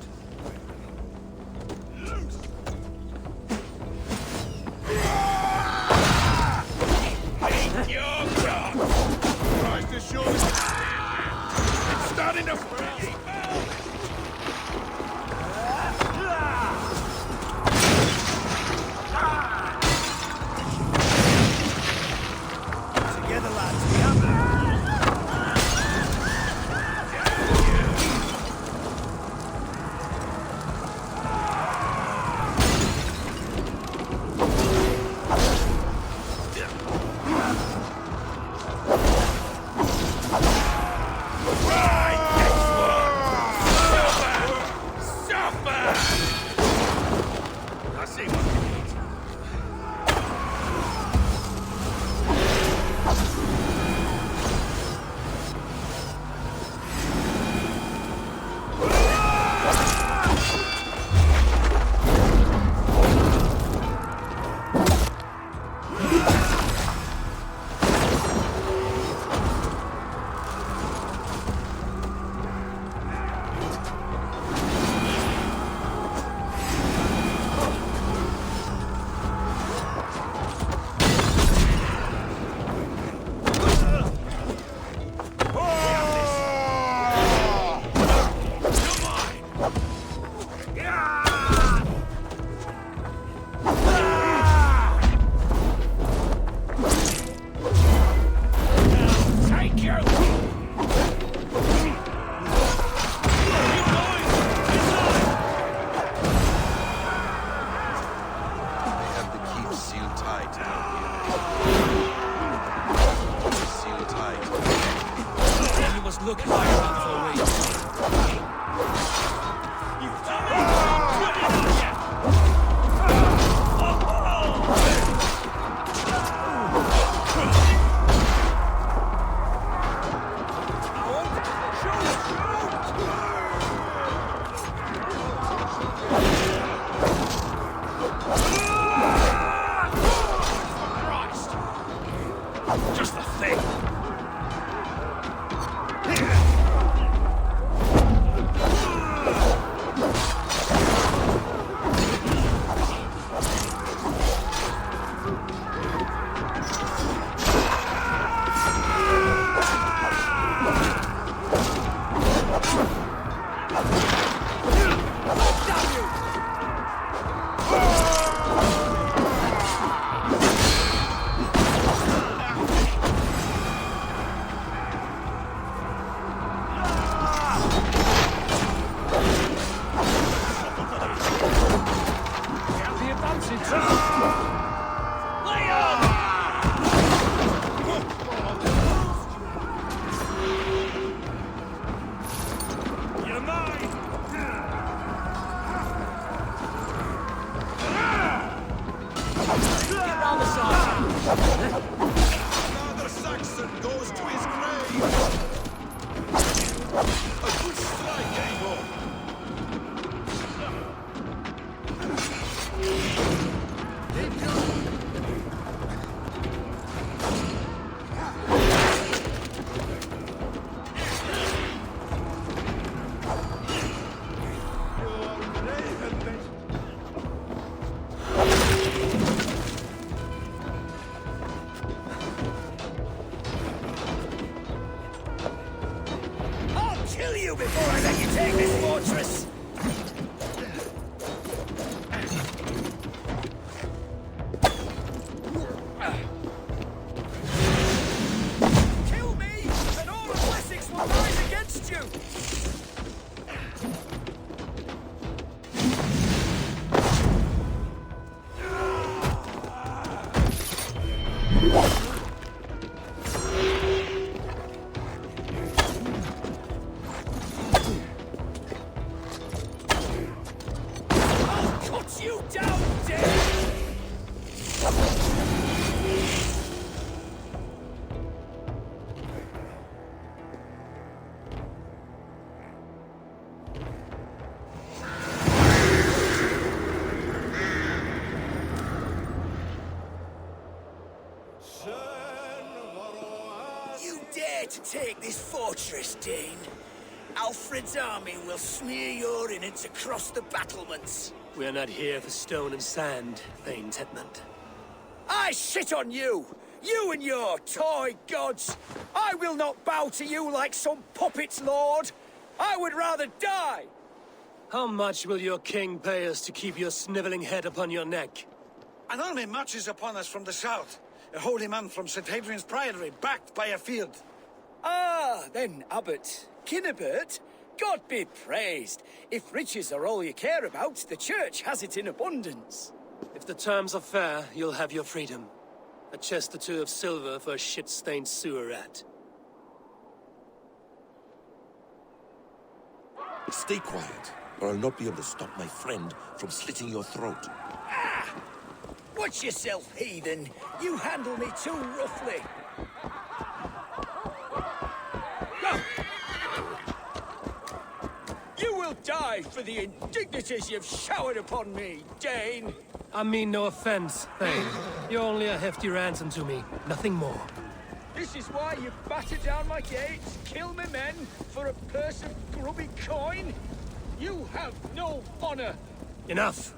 Take your gun! Tries to show us. It's starting to fray! Together, lads, we have it! Another Saxon goes to his grave! A good strike, Eivor! Kill you before I let you take this fortress! Kill me, and all of Wessex will rise against you! You down, Dave! You dare to take this fortress, Dane? Alfred's army will smear your innards across the battlements. We are not here for stone and sand, Thane Tedmund. I shit on you! You and your toy gods! I will not bow to you like some puppet's lord! I would rather die! How much will your king pay us to keep your sniveling head upon your neck? An army marches upon us from the south. A holy man from St. Hadrian's Priory, backed by a field. Ah, then, Abbot, Kinnebert, God be praised. If riches are all you care about, the church has it in abundance. If the terms are fair, you'll have your freedom. A chest or two of silver for a shit-stained sewer rat. Stay quiet, or I'll not be able to stop my friend from slitting your throat. Ah! Watch yourself, heathen. You handle me too roughly. Go! You will die for the indignities you've showered upon me, Dane. I mean no offense, Thane. You're only a hefty ransom to me, nothing more. This is why you batter down my gates, kill me men for a purse of grubby coin? You have no honor! Enough!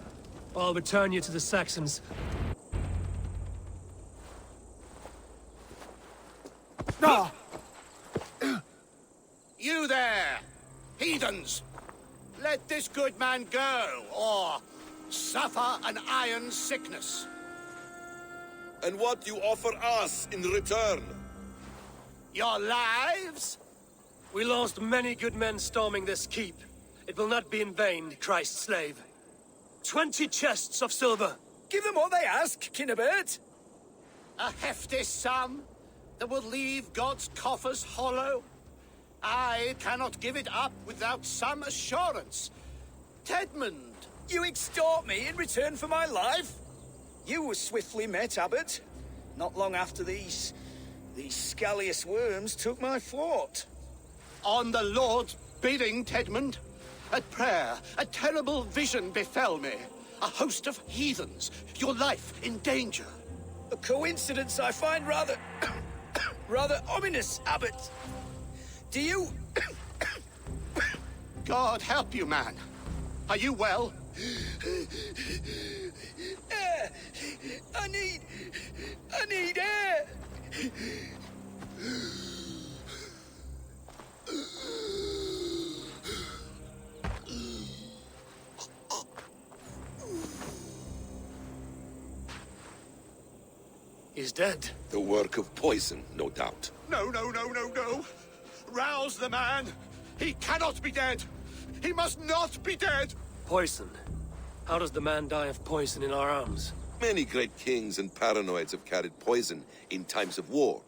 I'll return you to the Saxons. No! You there! Heathens! Let this good man go, or suffer an iron sickness. And what you offer us in return? Your lives? We lost many good men storming this keep. It will not be in vain, Christ's slave. 20 chests of silver. Give them what they ask, Kinnebert. A hefty sum that will leave God's coffers hollow? I cannot give it up without some assurance. Tedmund! You extort me in return for my life? You were swiftly met, Abbot. Not long after these scallious worms took my fort. On the Lord's bidding, Tedmund. At prayer, a terrible vision befell me. A host of heathens, your life in danger. A coincidence I find rather... rather ominous, Abbot. Do you... God help you, man. Are you well? Air! I need air! He's dead. The work of poison, no doubt. No. Rouse the man. He cannot be dead. He must not be dead. Poison? How does the man die of poison in our arms? Many great kings and paranoids have carried poison in times of war,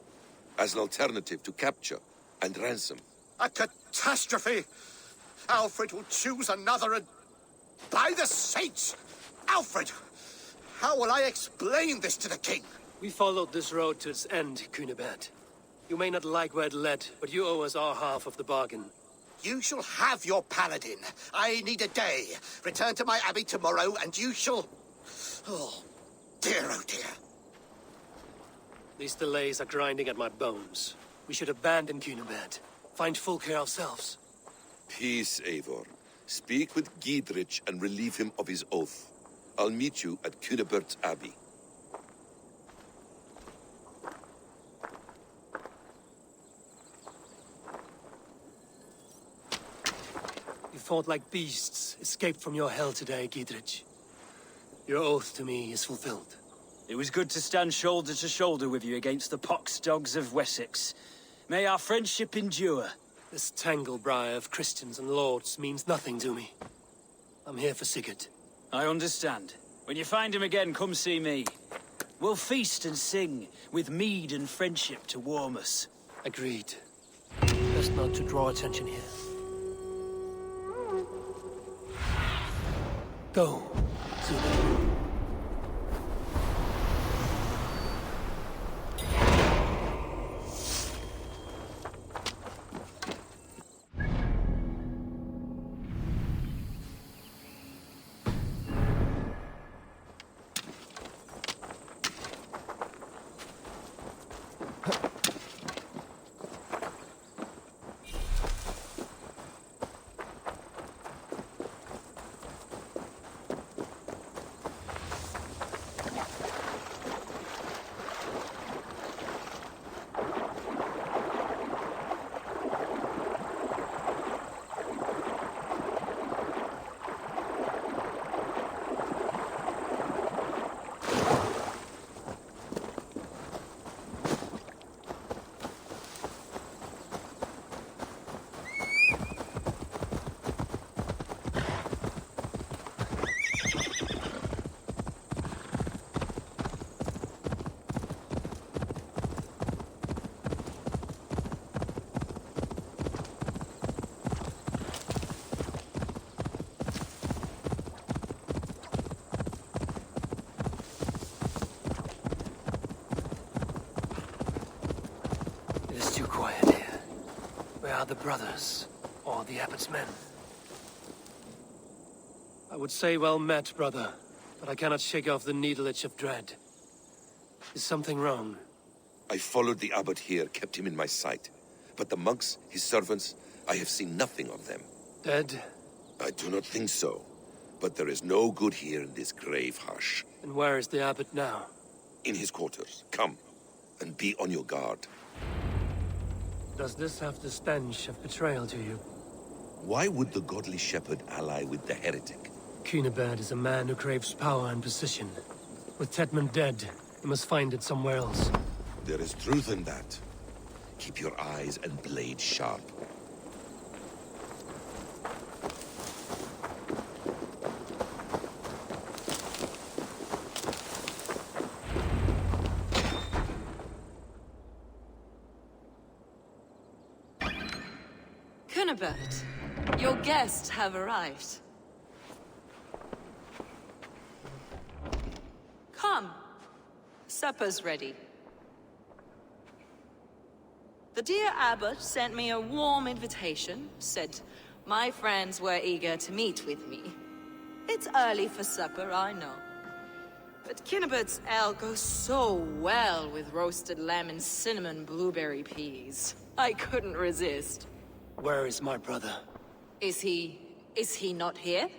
as an alternative to capture and ransom. A catastrophe! Alfred will choose another and... By the saints! Alfred! How will I explain this to the king? We followed this road to its end, Cunibert. You may not like where it led, but you owe us our half of the bargain. You shall have your paladin. I need a day. Return to my abbey tomorrow, and you shall... Oh dear. These delays are grinding at my bones. We should abandon Cunibert. Find Fulke ourselves. Peace, Eivor. Speak with Giedrich and relieve him of his oath. I'll meet you at Cunibert's Abbey. You fought like beasts, escaped from your hell today, Giedrich. Your oath to me is fulfilled. It was good to stand shoulder to shoulder with you against the pox dogs of Wessex. May our friendship endure. This tangle-briar of Christians and lords means nothing to me. I'm here for Sigurd. I understand. When you find him again, come see me. We'll feast and sing, with mead and friendship to warm us. Agreed. Best not to draw attention here. Go, Sigurd. the brothers, or the Abbot's men. I would say well met, brother, but I cannot shake off the needle itch of dread. Is something wrong? I followed the Abbot here, kept him in my sight. But the monks, his servants, I have seen nothing of them. Dead? I do not think so. But there is no good here in this grave hush. And where is the Abbot now? In his quarters. Come, and be on your guard. Does this have the stench of betrayal to you? Why would the godly shepherd ally with the heretic? Cunibert is a man who craves power and position. With Tedmund dead, he must find it somewhere else. There is truth in that. Keep your eyes and blade sharp. Cunibert, your guests have arrived. Come. Supper's ready. The dear Abbot sent me a warm invitation, said my friends were eager to meet with me. It's early for supper, I know. But Cunibert's ale goes so well with roasted lamb and cinnamon blueberry peas. I couldn't resist. Where is my brother? Is he not here?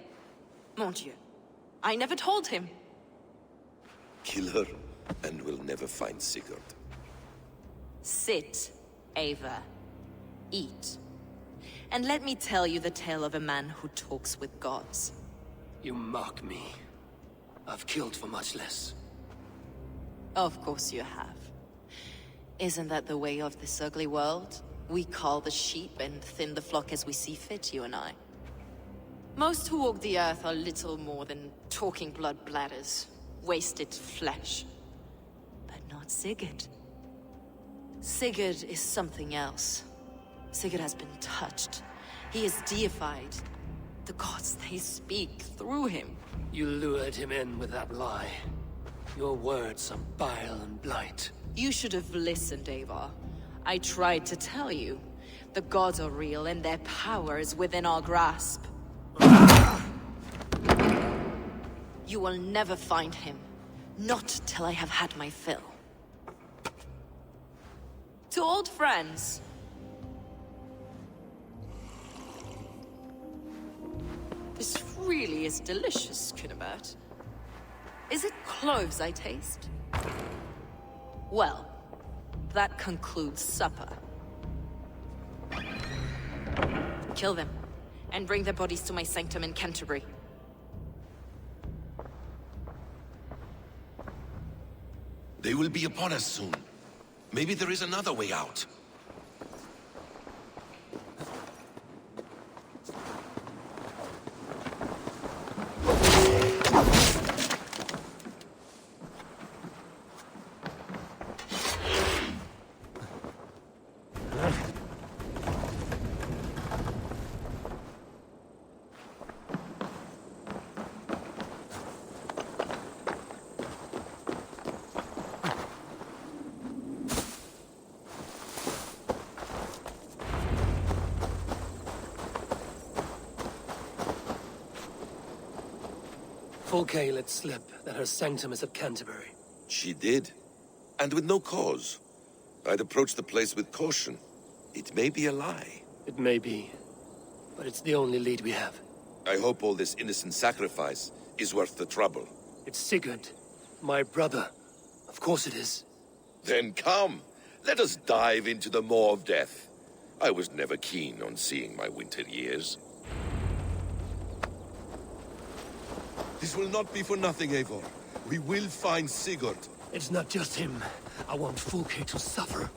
Mon Dieu. I never told him. Kill her, and we'll never find Sigurd. Sit, Eivor. Eat. And let me tell you the tale of a man who talks with gods. You mock me. I've killed for much less. Of course you have. Isn't that the way of this ugly world? We cull the sheep and thin the flock as we see fit, you and I. Most who walk the earth are little more than talking blood bladders, wasted flesh. But not Sigurd. Sigurd is something else. Sigurd has been touched. He is deified. The gods, they speak through him. You lured him in with that lie. Your words are bile and blight. You should have listened, Eivor. I tried to tell you. The gods are real and their power is within our grasp. You will never find him. Not till I have had my fill. To old friends. This really is delicious, Cunibert. Is it cloves I taste? Well, that concludes supper. Kill them, and bring their bodies to my sanctum in Canterbury. They will be upon us soon. Maybe there is another way out. Fulke let slip that her sanctum is at Canterbury. She did. And with no cause. I'd approach the place with caution. It may be a lie. It may be. But it's the only lead we have. I hope all this innocent sacrifice is worth the trouble. It's Sigurd. My brother. Of course it is. Then come. Let us dive into the maw of death. I was never keen on seeing my winter years. This will not be for nothing, Eivor. We will find Sigurd. It's not just him. I want Fulke to suffer.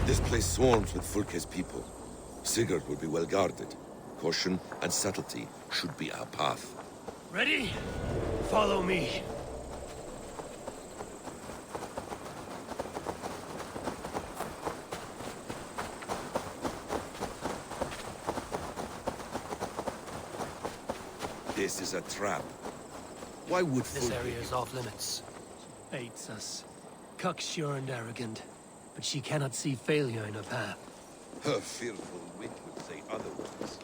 This place swarms with Fulke's people. Sigurd will be well guarded. Caution and subtlety should be our path. Ready? Follow me. This is a trap. Why would This Fulke... area is off limits. Hates us. Cocksure and arrogant. But she cannot see failure in her path. Her fearful wit would say otherwise.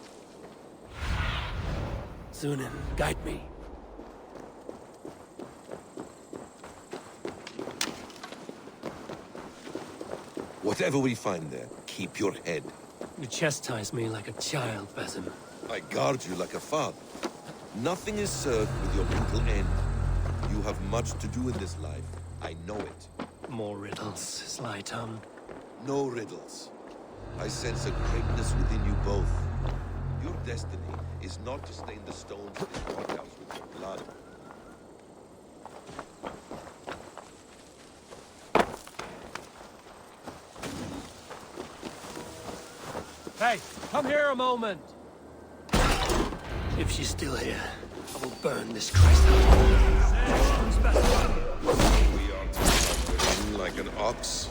Sunan, guide me. Whatever we find there, keep your head. You chastise me like a child, Basim. I guard you like a father. Nothing is served with your brutal end. You have much to do in this life. I know it. More riddles, sly tongue. No riddles. I sense a greatness within you both. Your destiny is not to stain the stones of this courthouse with your blood. Hey, come here a moment! If she's still here, I will burn this Christ house. We are to suffer like an ox.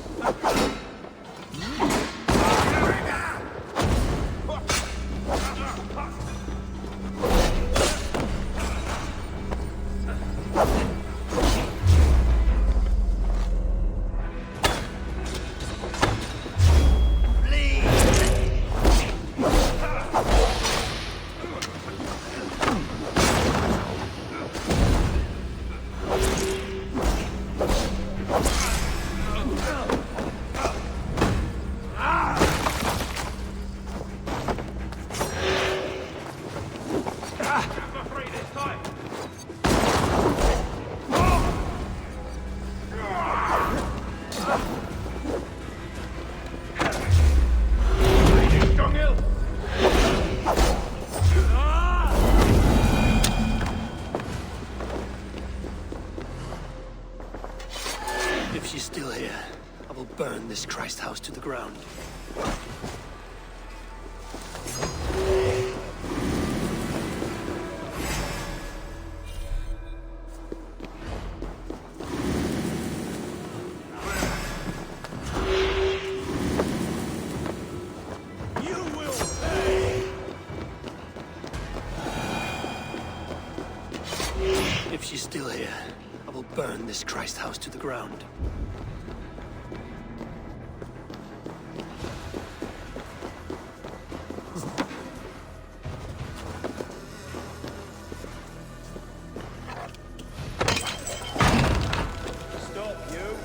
If she's still here, I will burn this Christ house to the ground. If she's still here, I will burn this Christ house to the ground. Stop, you!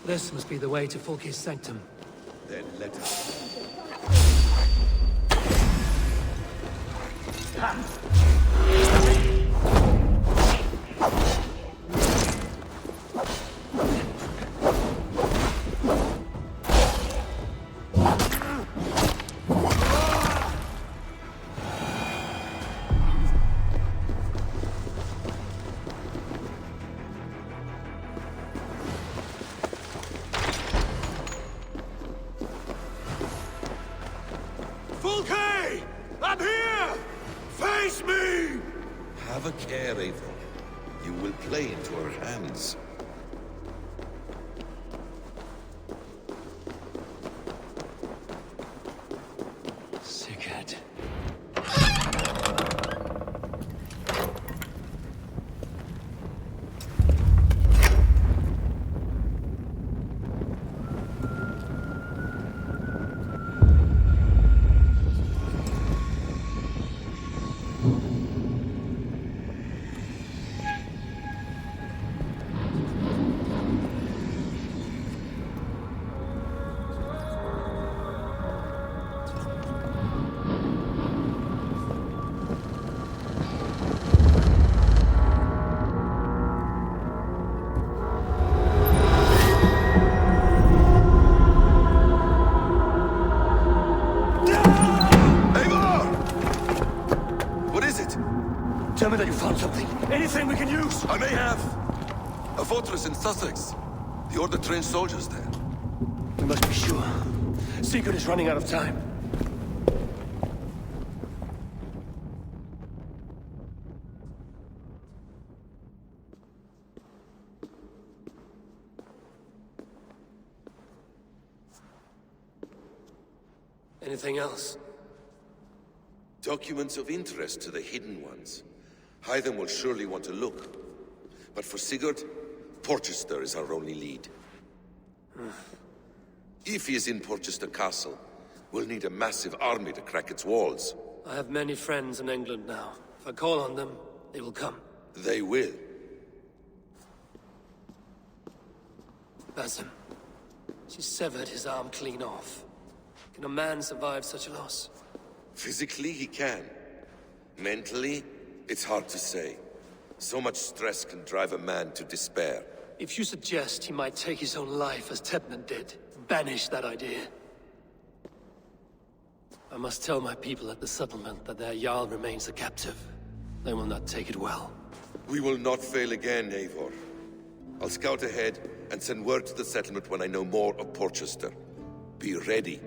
This must be the way to Folke's sanctum. Then let us. Folke! I'm here! Face me! Have a care, Eivor. You will play into our hands. Sigurd. Tell me that you found something. Anything we can use. I may have. A fortress in Sussex. The Order trained soldiers there. We must be sure. Sigurd is running out of time. Anything else? Documents of interest to the Hidden Ones. Hyden will surely want to look. But for Sigurd, Porchester is our only lead. If he is in Porchester Castle, we'll need a massive army to crack its walls. I have many friends in England now. If I call on them, they will come. They will. Basim. She severed his arm clean off. Can a man survive such a loss? Physically, he can. Mentally, it's hard to say. So much stress can drive a man to despair. If you suggest he might take his own life as Tepman did, banish that idea. I must tell my people at the settlement that their Jarl remains a captive. They will not take it well. We will not fail again, Eivor. I'll scout ahead and send word to the settlement when I know more of Porchester. Be ready.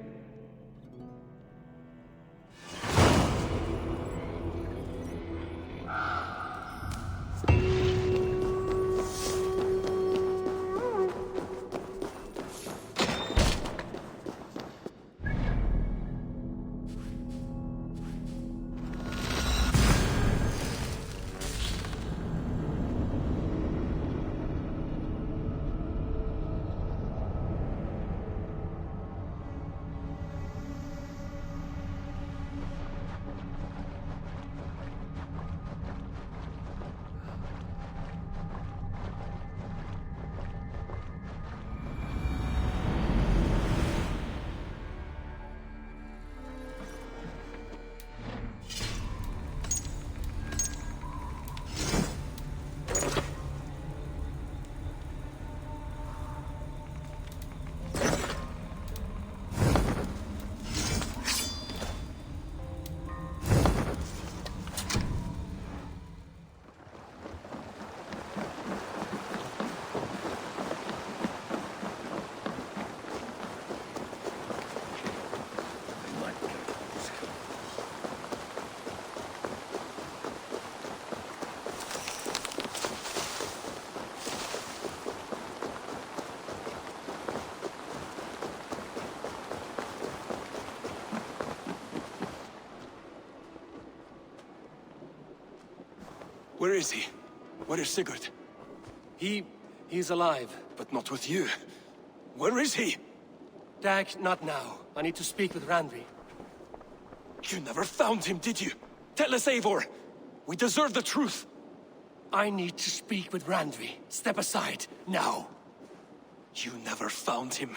Where is he? Where is Sigurd? He's alive. But not with you. Where is he? Dag, not now. I need to speak with Randvi. You never found him, did you? Tell us, Eivor! We deserve the truth! I need to speak with Randvi. Step aside, now. You never found him,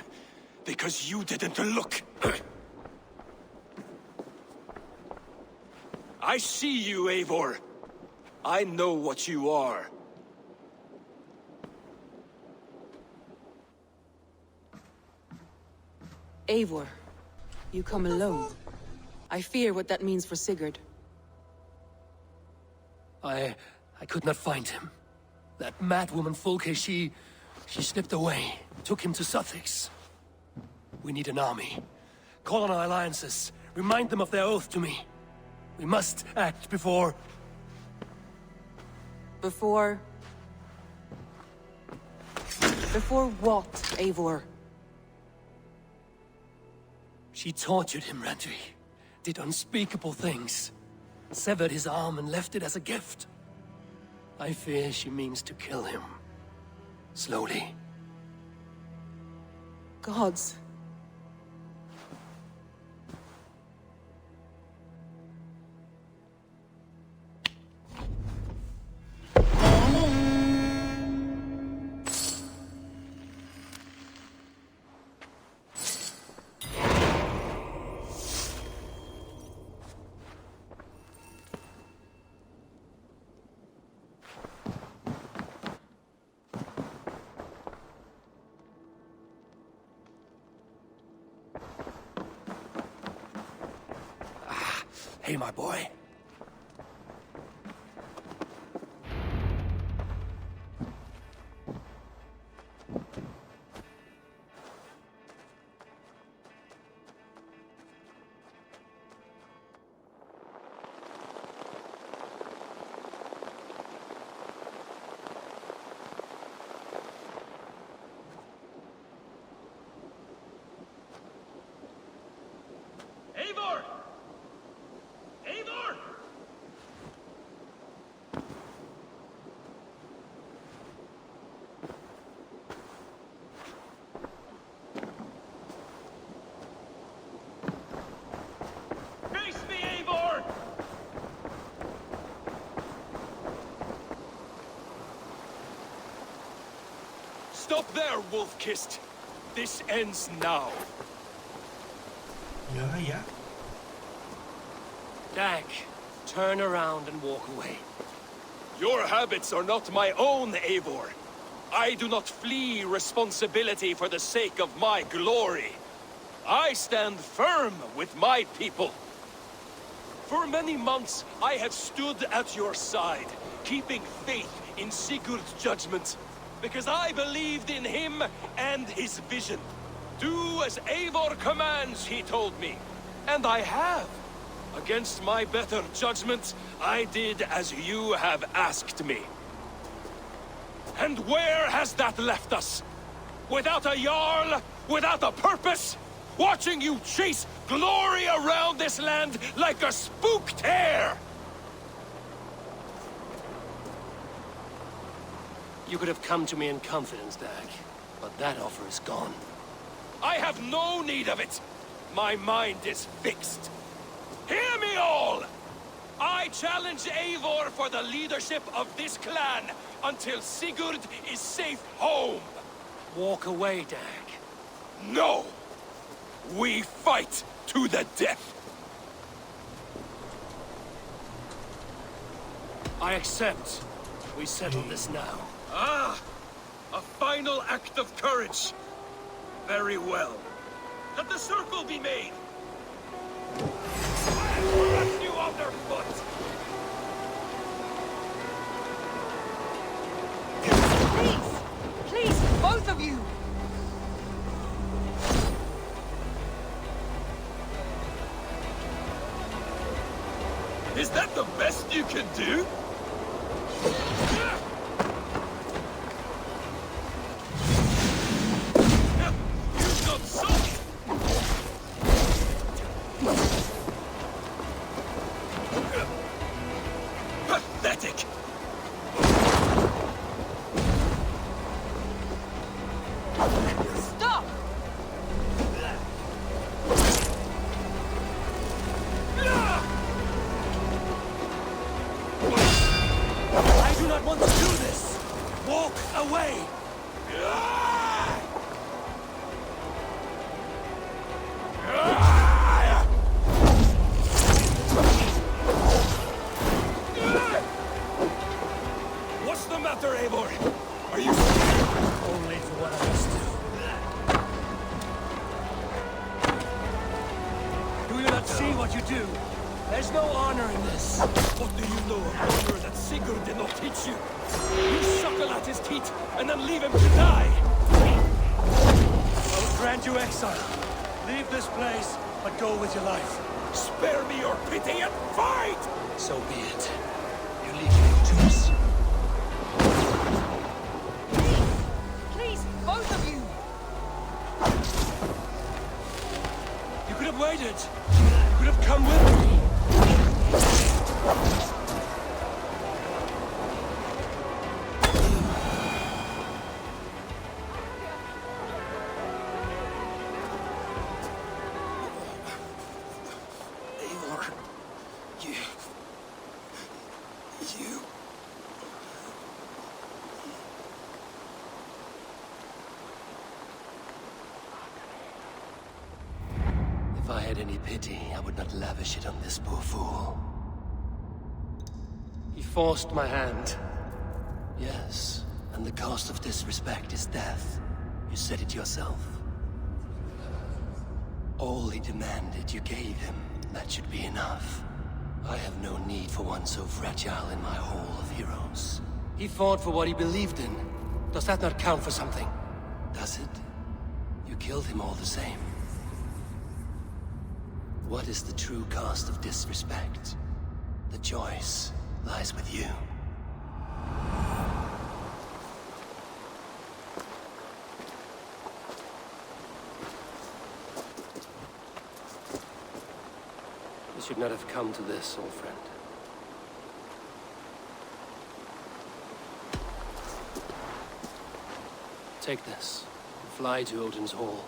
because you didn't look. I see you, Eivor. I know what you are. Eivor, you come alone. I fear what that means for Sigurd. I could not find him. That madwoman Folke, she slipped away, took him to Sussex. We need an army. Call on our alliances, remind them of their oath to me. We must act before... Before what, Eivor? She tortured him, Randvi. Did unspeakable things. Severed his arm and left it as a gift. I fear she means to kill him. Slowly. Gods. Hey, my boy. Eivor! Eivor! Face me, Eivor! Stop there, Wolf-Kissed. This ends now. Ya. Dag, turn around and walk away. Your habits are not my own, Eivor. I do not flee responsibility for the sake of my glory. I stand firm with my people. For many months, I have stood at your side, keeping faith in Sigurd's judgment, because I believed in him and his vision. Do as Eivor commands, he told me, and I have. Against my better judgment, I did as you have asked me. And where has that left us? Without a Jarl? Without a purpose? Watching you chase glory around this land like a spooked hare! You could have come to me in confidence, Dag, but that offer is gone. I have no need of it! My mind is fixed. Hear me all! I challenge Eivor for the leadership of this clan until Sigurd is safe home. Walk away, Dag. No! We fight to the death! I accept. We settle this now. Ah! A final act of courage. Very well. Let the circle be made. I will crush you underfoot! Please! Please, both of you! Is that the best you can do? You've got salt! Pathetic! do not see what you do. There's no honor in this. What do you know of honor that Sigurd did not teach you? You suckle at his teeth and then leave him to die! I will grant you exile. Leave this place, but go with your life. Spare me your pity and fight! So be it. You leave your choice. Please, both of you! You could have waited. You could have come with me. Eivor, you... If I had any pity, I would not lavish it on this poor fool. He forced my hand. Yes, and the cost of disrespect is death. You said it yourself. All he demanded, you gave him. That should be enough. I have no need for one so fragile in my hall of heroes. He fought for what he believed in. Does that not count for something? Does it? You killed him all the same. What is the true cost of disrespect? The choice lies with you. You should not have come to this, old friend. Take this, and fly to Odin's Hall.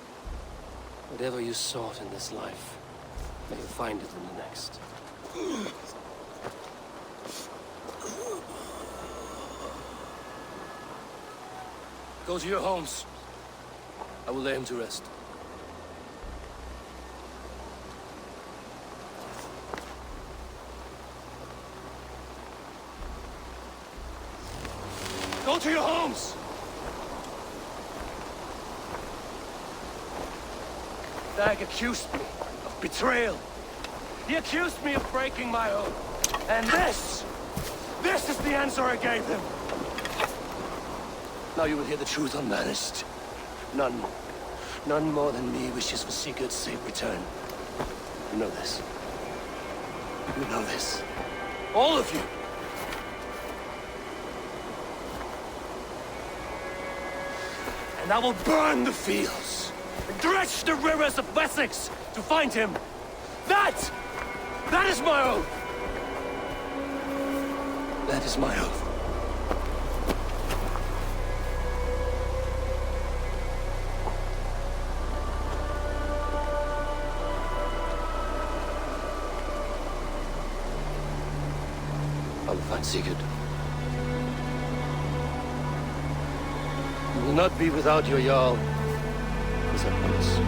Whatever you sought in this life, may you find it in the next. Go to your homes. I will lay him to rest. Go to your homes! Dag accused me of betrayal. He accused me of breaking my oath. And this is the answer I gave him. Now you will hear the truth unmanaged. None more than me wishes for Sigurd's safe return. You know this. You know this. All of you. And I will burn the fields, and dredge the rivers of Wessex to find him. That is my oath. That is my oath. I will find Sigurd. You will not be without your Jarl, as I promise.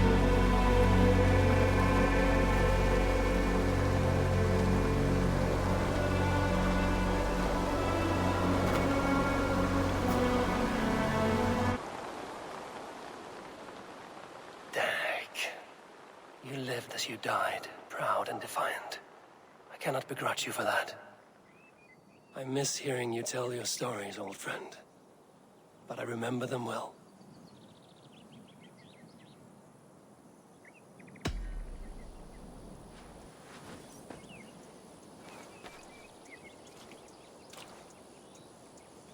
You lived as you died, proud and defiant. I cannot begrudge you for that. I miss hearing you tell your stories, old friend. But I remember them well.